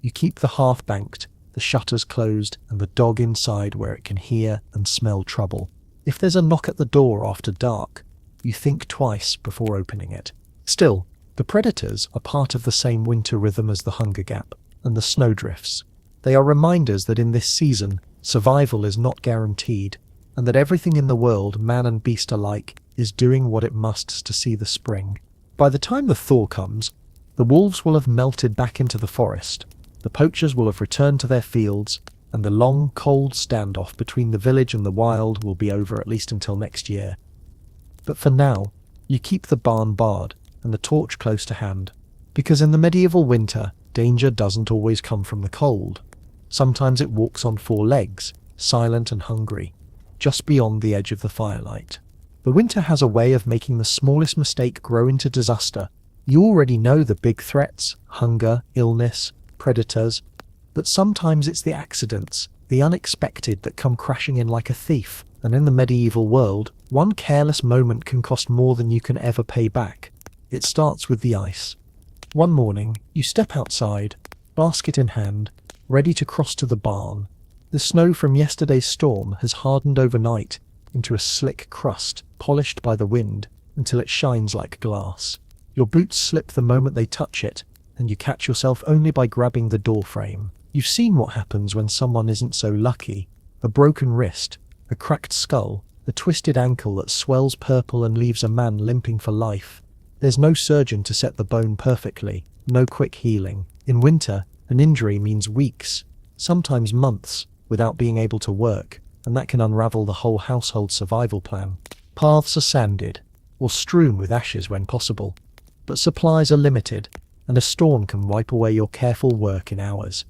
You keep the hearth banked, the shutters closed, and the dog inside where it can hear and smell trouble. If there's a knock at the door after dark, you think twice before opening it. Still, the predators are part of the same winter rhythm as the hunger gap and the snowdrifts. They are reminders that in this season, survival is not guaranteed, and that everything in the world, man and beast alike, is doing what it must to see the spring. By the time the thaw comes, The wolves will have melted back into the forest, the poachers will have returned to their fields, and the long, cold standoff between the village and the wild will be over at least until next year. But for now, you keep the barn barred and the torch close to hand, because in the medieval winter, danger doesn't always come from the cold. Sometimes it walks on four legs, silent and hungry, just beyond the edge of the firelight. The winter has a way of making the smallest mistake grow into disaster. You already know the big threats: hunger, illness, predators, but sometimes it's the accidents, the unexpected, that come crashing in like a thief. And in the medieval world, one careless moment can cost more than you can ever pay back. It starts with the ice. One morning, you step outside, basket in hand, ready to cross to the barn. The snow from yesterday's storm has hardened overnight into a slick crust, polished by the wind until it shines like glass. Your boots slip the moment they touch it, and you catch yourself only by grabbing the door frame. You've seen what happens when someone isn't so lucky. A broken wrist, a cracked skull, a twisted ankle that swells purple and leaves a man limping for life. There's no surgeon to set the bone perfectly, no quick healing. In winter, an injury means weeks, sometimes months, without being able to work, and that can unravel the whole household survival plan. Paths are sanded, or strewn with ashes when possible, but supplies are limited, and a storm can wipe away your careful work in hours.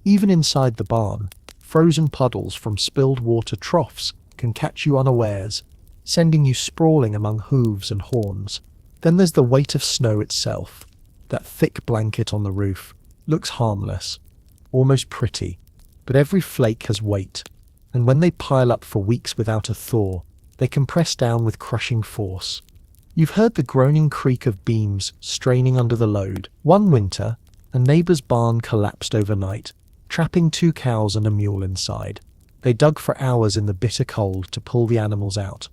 Even inside the barn, frozen puddles from spilled water troughs can catch you unawares, sending you sprawling among hooves and horns. Then there's the weight of snow itself. That thick blanket on the roof looks harmless, almost pretty, but every flake has weight, and when they pile up for weeks without a thaw, they can press down with crushing force. You've heard the groaning creak of beams straining under the load. One winter, a neighbour's barn collapsed overnight, trapping 2 cows and a mule inside. They dug for hours in the bitter cold to pull the animals out,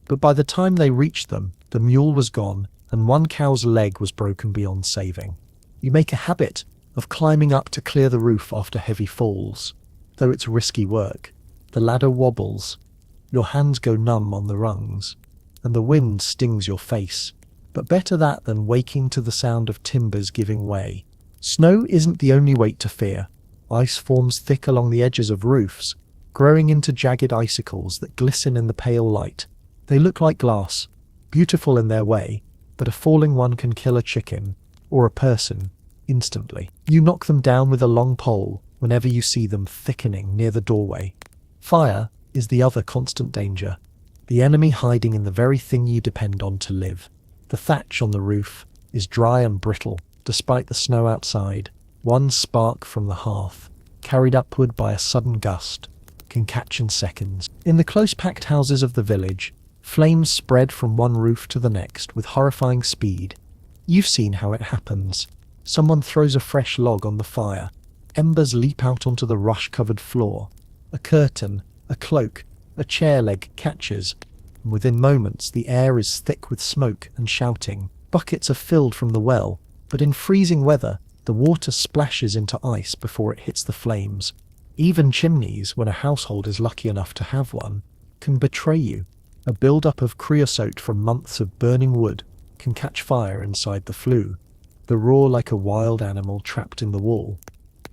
but by the time they reached them, the mule was gone, and 1 cow's leg was broken beyond saving. You make a habit of climbing up to clear the roof after heavy falls. Though it's risky work, the ladder wobbles, your hands go numb on the rungs, and the wind stings your face. But better that than waking to the sound of timbers giving way. Snow isn't the only weight to fear. Ice forms thick along the edges of roofs, growing into jagged icicles that glisten in the pale light. They look like glass, beautiful in their way, but a falling one can kill a chicken, or a person, instantly. You knock them down with a long pole whenever you see them thickening near the doorway. Fire is the other constant danger, the enemy hiding in the very thing you depend on to live. The thatch on the roof is dry and brittle, despite the snow outside. One spark from the hearth, carried upward by a sudden gust, can catch in seconds. In the close-packed houses of the village, flames spread from one roof to the next with horrifying speed. You've seen how it happens. Someone throws a fresh log on the fire. Embers leap out onto the rush-covered floor. A curtain, a cloak, a chair leg catches, and within moments the air is thick with smoke and shouting. Buckets are filled from the well, but in freezing weather, the water splashes into ice before it hits the flames. Even chimneys, when a household is lucky enough to have one, can betray you. A build-up of creosote from months of burning wood can catch fire inside the flue, the roar like a wild animal trapped in the wall.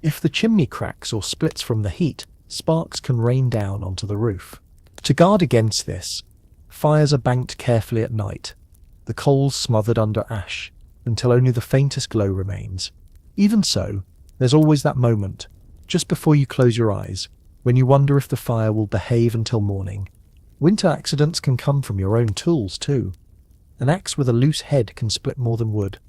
If the chimney cracks or splits from the heat, sparks can rain down onto the roof. To guard against this, fires are banked carefully at night, the coals smothered under ash, until only the faintest glow remains. Even so, there's always that moment, just before you close your eyes, when you wonder if the fire will behave until morning. Winter accidents can come from your own tools too. An axe with a loose head can split more than wood.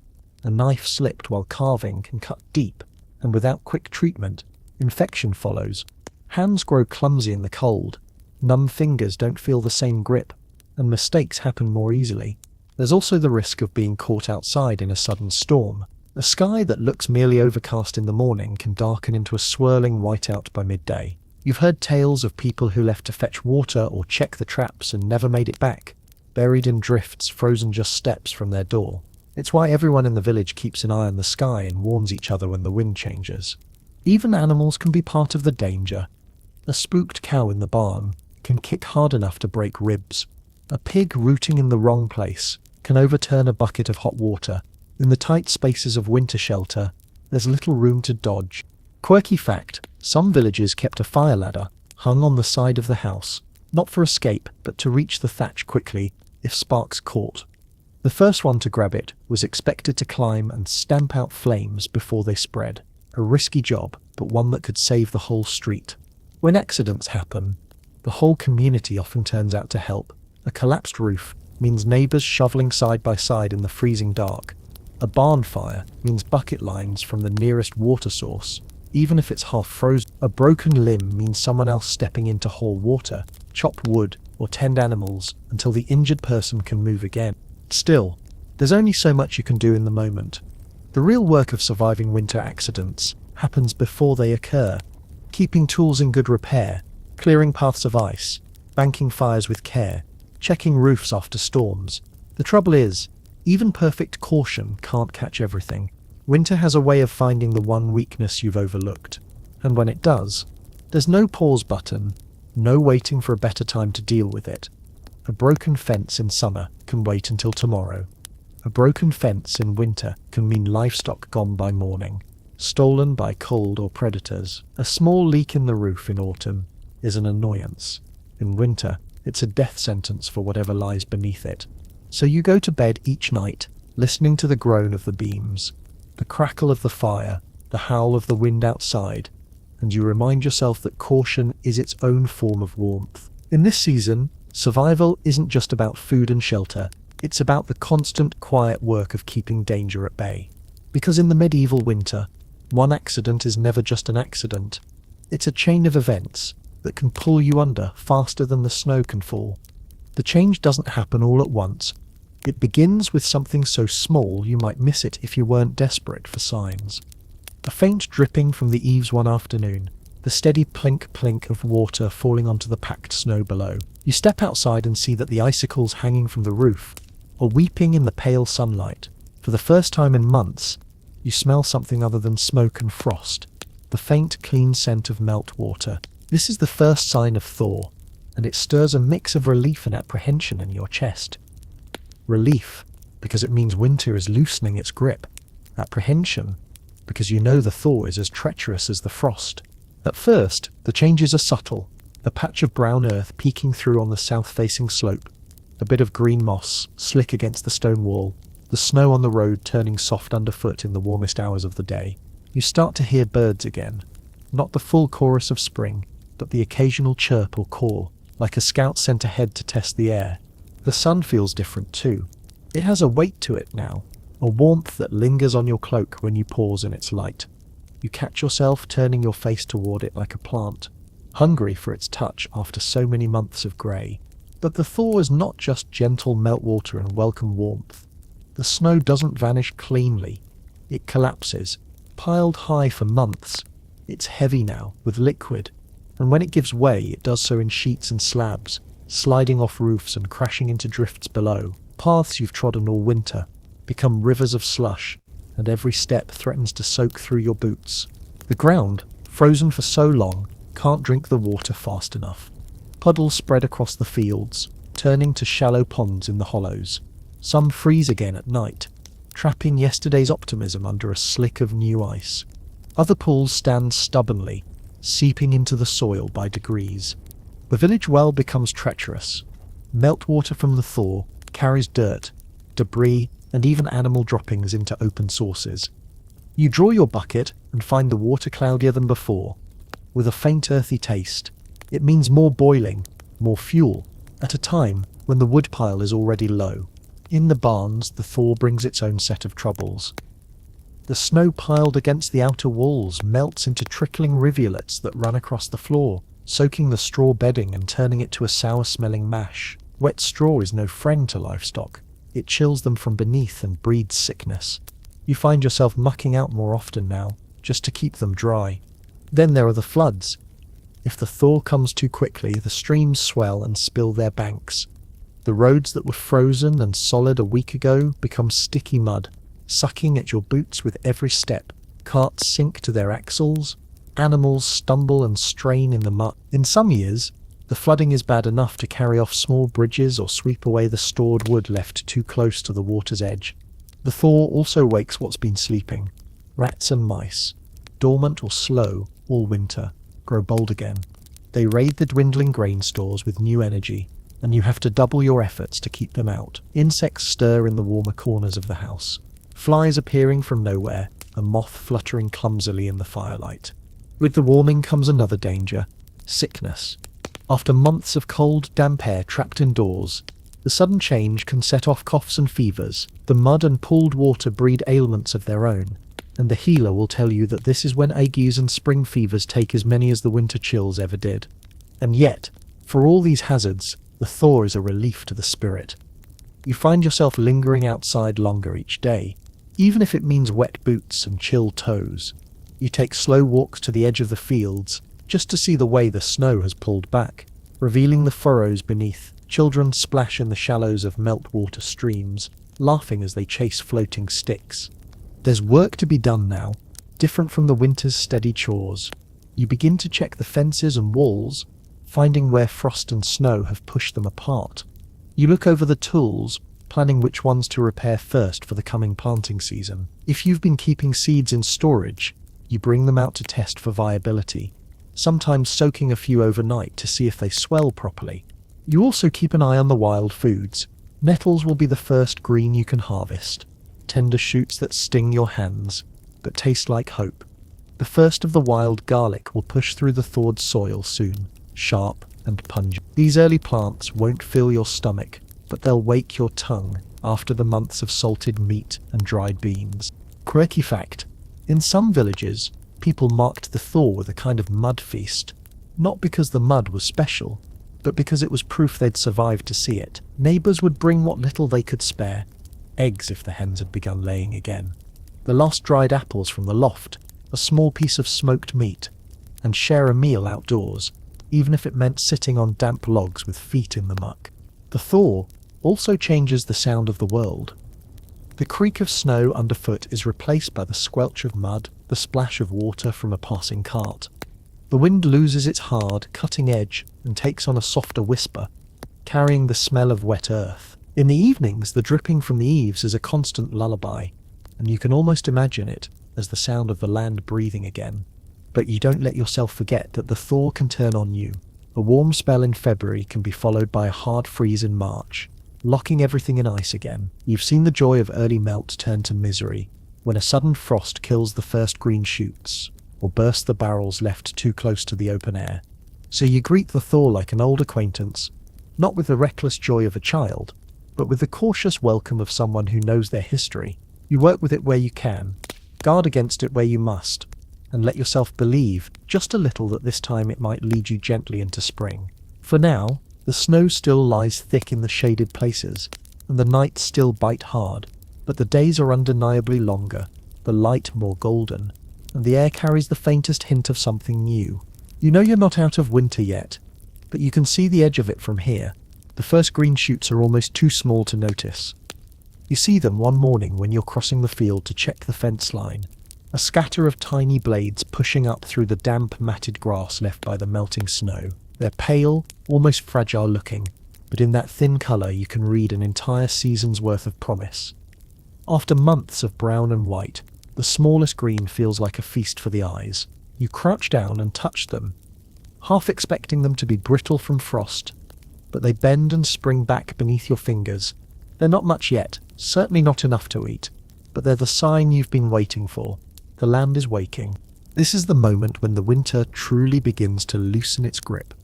A knife slipped while carving can cut deep, and without quick treatment, infection follows. Hands grow clumsy in the cold, numb fingers don't feel the same grip, and mistakes happen more easily. There's also the risk of being caught outside in a sudden storm. A sky that looks merely overcast in the morning can darken into a swirling whiteout by midday. You've heard tales of people who left to fetch water or check the traps and never made it back, buried in drifts frozen just steps from their door. It's why everyone in the village keeps an eye on the sky and warns each other when the wind changes. Even animals can be part of the danger. A spooked cow in the barn can kick hard enough to break ribs. A pig rooting in the wrong place can overturn a bucket of hot water, In the tight spaces of winter shelter, there's little room to dodge. Quirky fact, some villages kept a fire ladder hung on the side of the house, not for escape, but to reach the thatch quickly if sparks caught. The first one to grab it was expected to climb and stamp out flames before they spread. A risky job, but one that could save the whole street. When accidents happen, the whole community often turns out to help. A collapsed roof means neighbours shoveling side by side in the freezing dark. A barn fire means bucket lines from the nearest water source, even if it's half frozen. A broken limb means someone else stepping in to haul water, chop wood, or tend animals until the injured person can move again. Still, there's only so much you can do in the moment. The real work of surviving winter accidents happens before they occur. Keeping tools in good repair, clearing paths of ice, banking fires with care, checking roofs after storms. The trouble is, even perfect caution can't catch everything. Winter has a way of finding the one weakness you've overlooked. And when it does, there's no pause button, no waiting for a better time to deal with it. A broken fence in summer can wait until tomorrow. A broken fence in winter can mean livestock gone by morning, stolen by cold or predators. A small leak in the roof in autumn is an annoyance. In winter, it's a death sentence for whatever lies beneath it. So you go to bed each night, listening to the groan of the beams, the crackle of the fire, the howl of the wind outside, and you remind yourself that caution is its own form of warmth. In this season, survival isn't just about food and shelter, it's about the constant, quiet work of keeping danger at bay. Because in the medieval winter, one accident is never just an accident. It's a chain of events that can pull you under faster than the snow can fall. The change doesn't happen all at once. It begins with something so small you might miss it if you weren't desperate for signs. A faint dripping from the eaves one afternoon, the steady plink-plink of water falling onto the packed snow below. You step outside and see that the icicles hanging from the roof are weeping in the pale sunlight. For the first time in months, you smell something other than smoke and frost, the faint, clean scent of meltwater. This is the first sign of thaw, and it stirs a mix of relief and apprehension in your chest. Relief, because it means winter is loosening its grip. Apprehension, because you know the thaw is as treacherous as the frost. At first, the changes are subtle. A patch of brown earth peeking through on the south-facing slope, a bit of green moss slick against the stone wall, the snow on the road turning soft underfoot in the warmest hours of the day. You start to hear birds again, not the full chorus of spring, but the occasional chirp or call, like a scout sent ahead to test the air. The sun feels different too. It has a weight to it now, a warmth that lingers on your cloak when you pause in its light. You catch yourself turning your face toward it like a plant, hungry for its touch after so many months of grey. But the thaw is not just gentle meltwater and welcome warmth. The snow doesn't vanish cleanly. It collapses, piled high for months. It's heavy now, with liquid, and when it gives way, it does so in sheets and slabs, sliding off roofs and crashing into drifts below. Paths you've trodden all winter become rivers of slush, and every step threatens to soak through your boots. The ground, frozen for so long, can't drink the water fast enough. Puddles spread across the fields, turning to shallow ponds in the hollows. Some freeze again at night, trapping yesterday's optimism under a slick of new ice. Other pools stand stubbornly, seeping into the soil by degrees. The village well becomes treacherous. Meltwater from the thaw carries dirt, debris, and even animal droppings into open sources. You draw your bucket and find the water cloudier than before, with a faint earthy taste. It means more boiling, more fuel, at a time when the woodpile is already low. In the barns, the thaw brings its own set of troubles. The snow piled against the outer walls melts into trickling rivulets that run across the floor, soaking the straw bedding and turning it to a sour-smelling mash. Wet straw is no friend to livestock. It chills them from beneath and breeds sickness. You find yourself mucking out more often now, just to keep them dry. Then there are the floods. If the thaw comes too quickly, the streams swell and spill their banks. The roads that were frozen and solid a week ago become sticky mud, sucking at your boots with every step. Carts sink to their axles. Animals stumble and strain in the mud. In some years, the flooding is bad enough to carry off small bridges or sweep away the stored wood left too close to the water's edge. The thaw also wakes what's been sleeping. Rats and mice, dormant or slow all winter, grow bold again. They raid the dwindling grain stores with new energy, and you have to double your efforts to keep them out. Insects stir in the warmer corners of the house, flies appearing from nowhere, a moth fluttering clumsily in the firelight. With the warming comes another danger: sickness. After months of cold, damp air trapped indoors, the sudden change can set off coughs and fevers. The mud and pooled water breed ailments of their own, and the healer will tell you that this is when agues and spring fevers take as many as the winter chills ever did. And yet, for all these hazards, the thaw is a relief to the spirit. You find yourself lingering outside longer each day, even if it means wet boots and chill toes. You take slow walks to the edge of the fields, just to see the way the snow has pulled back, revealing the furrows beneath. Children splash in the shallows of meltwater streams, laughing as they chase floating sticks. There's work to be done now, different from the winter's steady chores. You begin to check the fences and walls, finding where frost and snow have pushed them apart. You look over the tools, planning which ones to repair first for the coming planting season. If you've been keeping seeds in storage, you bring them out to test for viability, sometimes soaking a few overnight to see if they swell properly. You also keep an eye on the wild foods. Nettles will be the first green you can harvest, tender shoots that sting your hands, but taste like hope. The first of the wild garlic will push through the thawed soil soon, sharp and pungent. These early plants won't fill your stomach, but they'll wake your tongue after the months of salted meat and dried beans. Quirky fact: in some villages, people marked the thaw with a kind of mud feast, not because the mud was special, but because it was proof they'd survived to see it. Neighbours would bring what little they could spare, eggs if the hens had begun laying again, the last dried apples from the loft, a small piece of smoked meat, and share a meal outdoors, even if it meant sitting on damp logs with feet in the muck. The thaw also changes the sound of the world. The creak of snow underfoot is replaced by the squelch of mud, the splash of water from a passing cart. The wind loses its hard, cutting edge and takes on a softer whisper, carrying the smell of wet earth. In the evenings, the dripping from the eaves is a constant lullaby, and you can almost imagine it as the sound of the land breathing again. But you don't let yourself forget that the thaw can turn on you. A warm spell in February can be followed by a hard freeze in March, locking everything in ice again. You've seen the joy of early melt turn to misery, when a sudden frost kills the first green shoots, or bursts the barrels left too close to the open air. So you greet the thaw like an old acquaintance, not with the reckless joy of a child, but with the cautious welcome of someone who knows their history. You work with it where you can, guard against it where you must, and let yourself believe, just a little, that this time it might lead you gently into spring. For now, the snow still lies thick in the shaded places, and the nights still bite hard, but the days are undeniably longer, the light more golden, and the air carries the faintest hint of something new. You know you're not out of winter yet, but you can see the edge of it from here. The first green shoots are almost too small to notice. You see them one morning when you're crossing the field to check the fence line, a scatter of tiny blades pushing up through the damp, matted grass left by the melting snow. They're pale, almost fragile looking, but in that thin colour you can read an entire season's worth of promise. After months of brown and white, the smallest green feels like a feast for the eyes. You crouch down and touch them, half expecting them to be brittle from frost, but they bend and spring back beneath your fingers. They're not much yet, certainly not enough to eat, but they're the sign you've been waiting for. The land is waking. This is the moment when the winter truly begins to loosen its grip.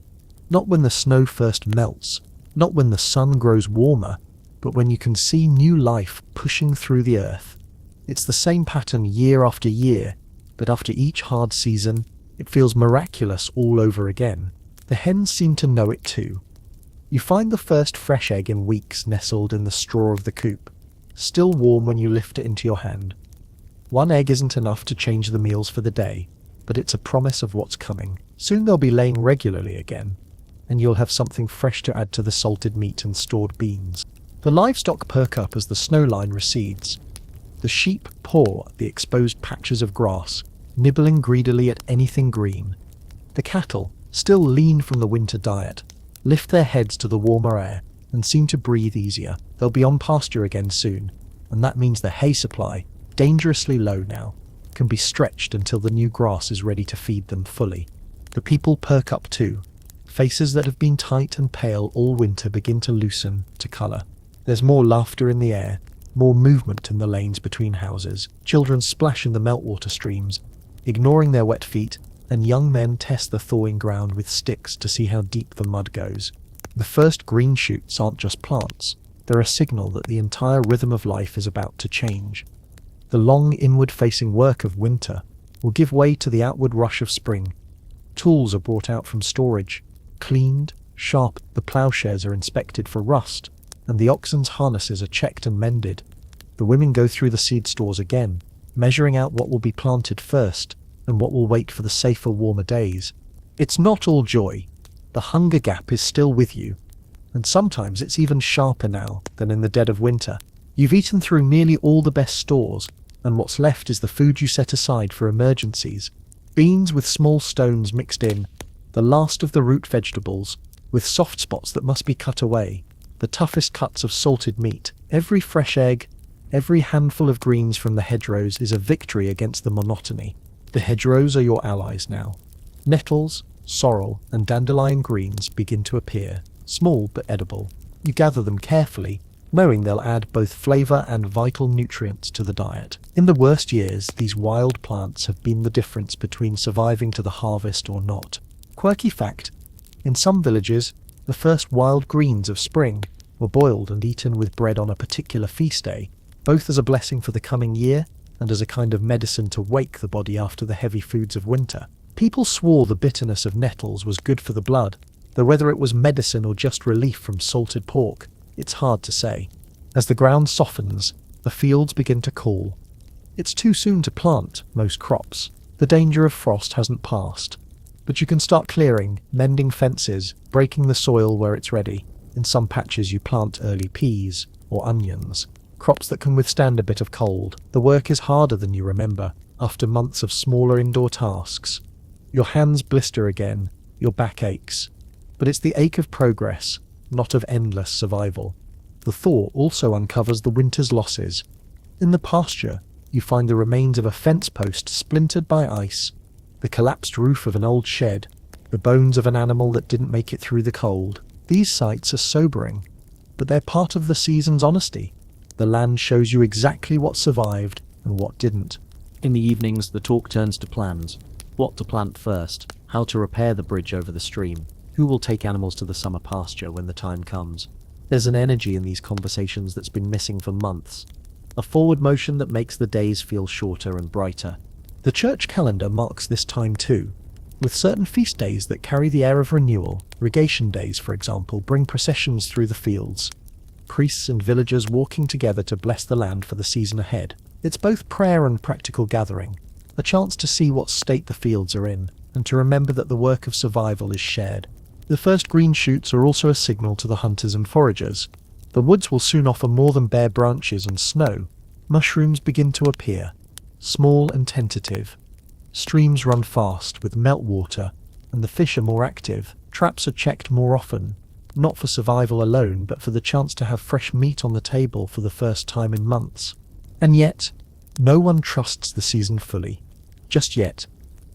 Not when the snow first melts, not when the sun grows warmer, but when you can see new life pushing through the earth. It's the same pattern year after year, but after each hard season, it feels miraculous all over again. The hens seem to know it too. You find the first fresh egg in weeks nestled in the straw of the coop, still warm when you lift it into your hand. One egg isn't enough to change the meals for the day, but it's a promise of what's coming. Soon they'll be laying regularly again, and you'll have something fresh to add to the salted meat and stored beans. The livestock perk up as the snow line recedes. The sheep paw at the exposed patches of grass, nibbling greedily at anything green. The cattle, still lean from the winter diet, lift their heads to the warmer air and seem to breathe easier. They'll be on pasture again soon, and that means the hay supply, dangerously low now, can be stretched until the new grass is ready to feed them fully. The people perk up too. Faces that have been tight and pale all winter begin to loosen to colour. There's more laughter in the air, more movement in the lanes between houses. Children splash in the meltwater streams, ignoring their wet feet, and young men test the thawing ground with sticks to see how deep the mud goes. The first green shoots aren't just plants, they're a signal that the entire rhythm of life is about to change. The long inward-facing work of winter will give way to the outward rush of spring. Tools are brought out from storage, cleaned, sharpened, the ploughshares are inspected for rust, and the oxen's harnesses are checked and mended. The women go through the seed stores again, measuring out what will be planted first and what will wait for the safer, warmer days. It's not all joy. The hunger gap is still with you, and sometimes it's even sharper now than in the dead of winter. You've eaten through nearly all the best stores, and what's left is the food you set aside for emergencies. Beans with small stones mixed in, the last of the root vegetables, with soft spots that must be cut away, the toughest cuts of salted meat. Every fresh egg, every handful of greens from the hedgerows is a victory against the monotony. The hedgerows are your allies now. Nettles, sorrel, and dandelion greens begin to appear, small but edible. You gather them carefully, knowing they'll add both flavour and vital nutrients to the diet. In the worst years, these wild plants have been the difference between surviving to the harvest or not. Quirky fact, in some villages, the first wild greens of spring were boiled and eaten with bread on a particular feast day, both as a blessing for the coming year and as a kind of medicine to wake the body after the heavy foods of winter. People swore the bitterness of nettles was good for the blood, though whether it was medicine or just relief from salted pork, it's hard to say. As the ground softens, the fields begin to cool. It's too soon to plant most crops. The danger of frost hasn't passed. But you can start clearing, mending fences, breaking the soil where it's ready. In some patches you plant early peas or onions, crops that can withstand a bit of cold. The work is harder than you remember, after months of smaller indoor tasks. Your hands blister again, your back aches. But it's the ache of progress, not of endless survival. The thaw also uncovers the winter's losses. In the pasture, you find the remains of a fence post splintered by ice, the collapsed roof of an old shed, the bones of an animal that didn't make it through the cold. These sights are sobering, but they're part of the season's honesty. The land shows you exactly what survived and what didn't. In the evenings, the talk turns to plans. What to plant first, how to repair the bridge over the stream, who will take animals to the summer pasture when the time comes. There's an energy in these conversations that's been missing for months, a forward motion that makes the days feel shorter and brighter. The church calendar marks this time too, with certain feast days that carry the air of renewal. Regation days, for example, bring processions through the fields, priests and villagers walking together to bless the land for the season ahead. It's both prayer and practical gathering, a chance to see what state the fields are in, and to remember that the work of survival is shared. The first green shoots are also a signal to the hunters and foragers. The woods will soon offer more than bare branches and snow. Mushrooms begin to appear, small and tentative. Streams run fast with meltwater, and the fish are more active. Traps are checked more often, not for survival alone, but for the chance to have fresh meat on the table for the first time in months. And yet, no one trusts the season fully. Just yet.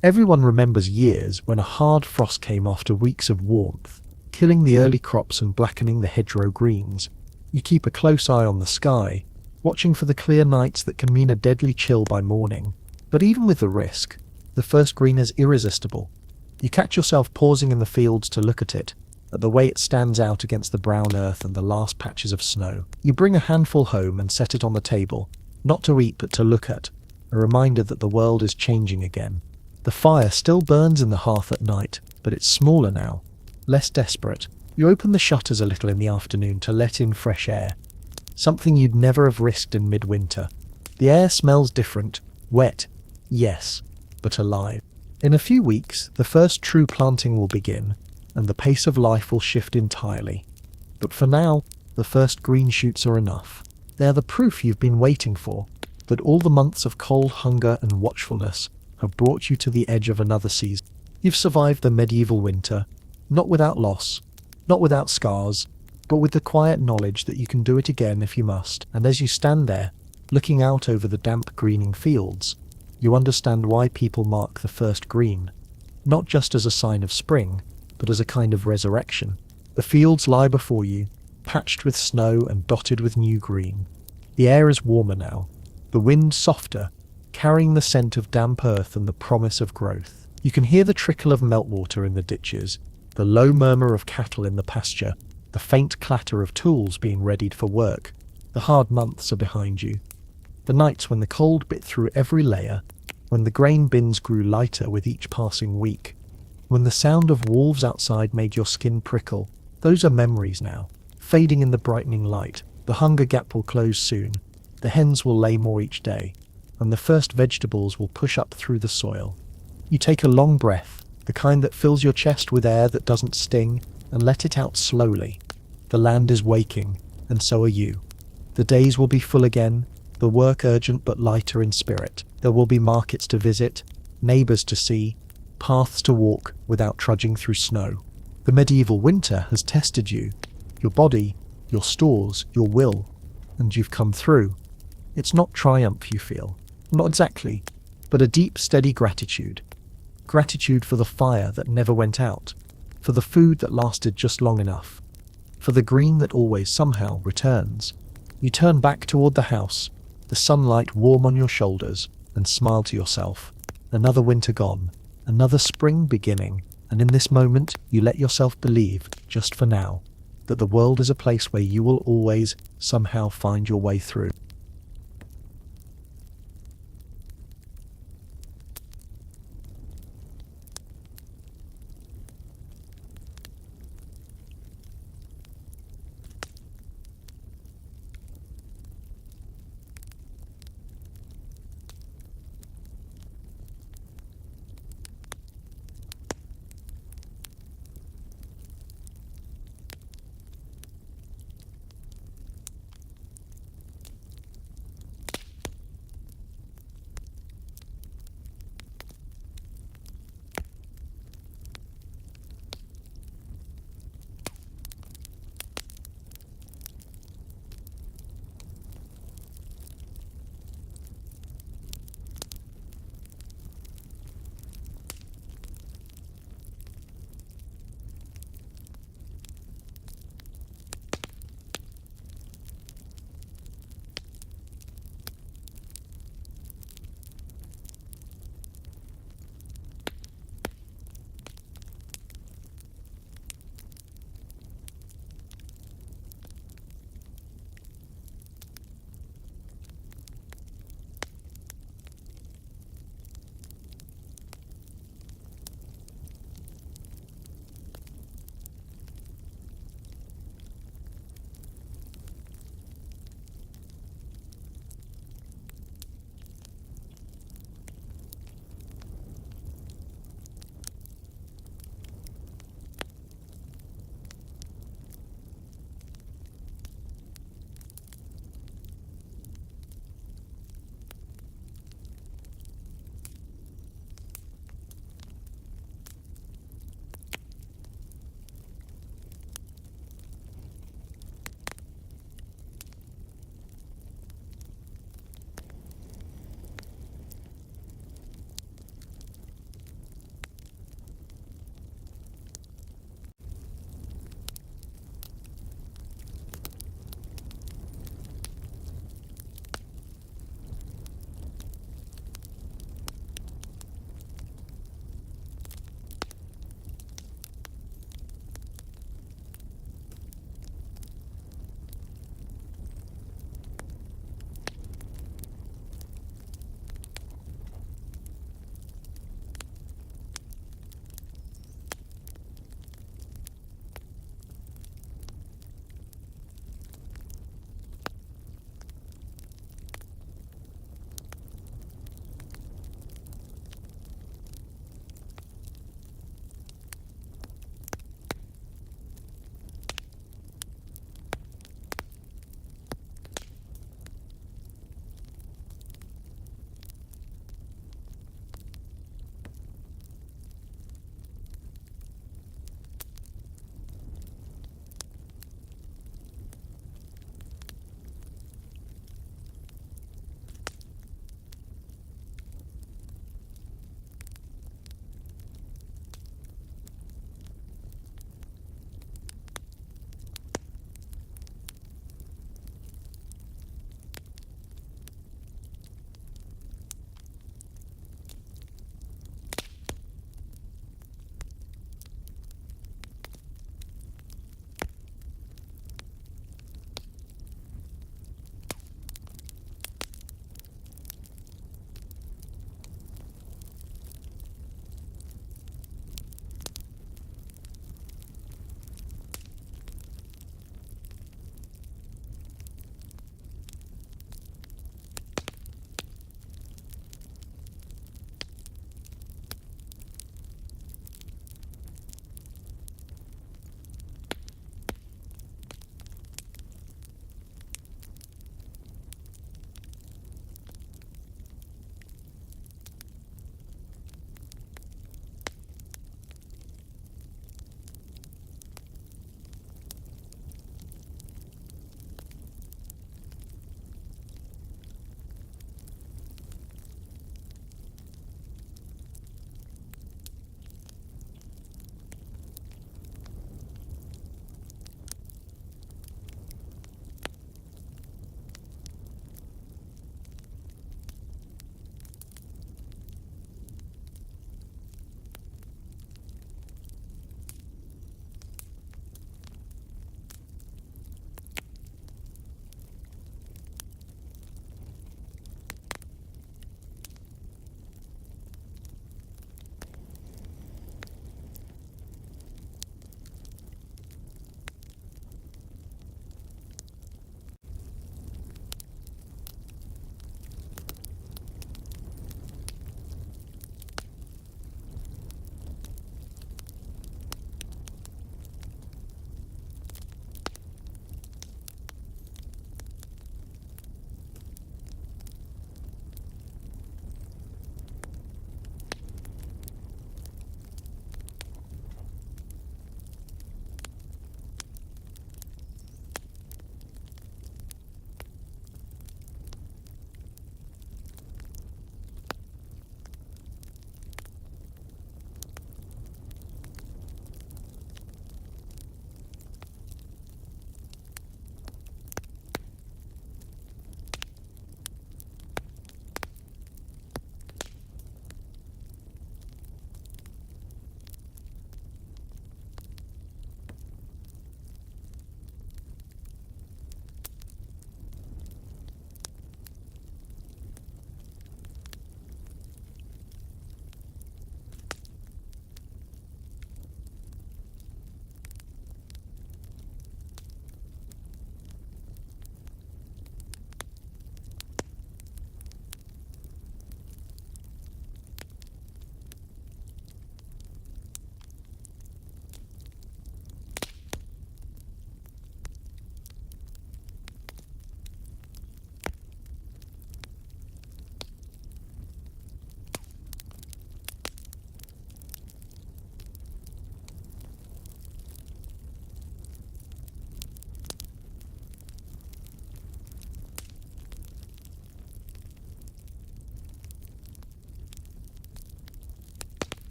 Everyone remembers years when a hard frost came after weeks of warmth, killing the early crops and blackening the hedgerow greens. You keep a close eye on the sky, watching for the clear nights that can mean a deadly chill by morning. But even with the risk, the first green is irresistible. You catch yourself pausing in the fields to look at it, at the way it stands out against the brown earth and the last patches of snow. You bring a handful home and set it on the table, not to eat but to look at, a reminder that the world is changing again. The fire still burns in the hearth at night, but it's smaller now, less desperate. You open the shutters a little in the afternoon to let in fresh air, something you'd never have risked in midwinter. The air smells different, wet, yes, but alive. In a few weeks, the first true planting will begin, and the pace of life will shift entirely. But for now, the first green shoots are enough. They're the proof you've been waiting for, that all the months of cold hunger and watchfulness have brought you to the edge of another season. You've survived the medieval winter, not without loss, not without scars, but with the quiet knowledge that you can do it again if you must. And as you stand there, looking out over the damp greening fields, you understand why people mark the first green, not just as a sign of spring, but as a kind of resurrection. The fields lie before you, patched with snow and dotted with new green. The air is warmer now, the wind softer, carrying the scent of damp earth and the promise of growth. You can hear the trickle of meltwater in the ditches, the low murmur of cattle in the pasture, the faint clatter of tools being readied for work. The hard months are behind you. The nights when the cold bit through every layer, when the grain bins grew lighter with each passing week, when the sound of wolves outside made your skin prickle. Those are memories now, fading in the brightening light. The hunger gap will close soon, the hens will lay more each day, and the first vegetables will push up through the soil. You take a long breath, the kind that fills your chest with air that doesn't sting, and let it out slowly. The land is waking, and so are you. The days will be full again, the work urgent but lighter in spirit. There will be markets to visit, neighbours to see, paths to walk without trudging through snow. The medieval winter has tested you, your body, your stores, your will, and you've come through. It's not triumph you feel, not exactly, but a deep, steady gratitude. Gratitude for the fire that never went out, for the food that lasted just long enough, for the green that always somehow returns. You turn back toward the house, the sunlight warm on your shoulders, and smile to yourself. Another winter gone, another spring beginning, and in this moment you let yourself believe, just for now, that the world is a place where you will always somehow find your way through.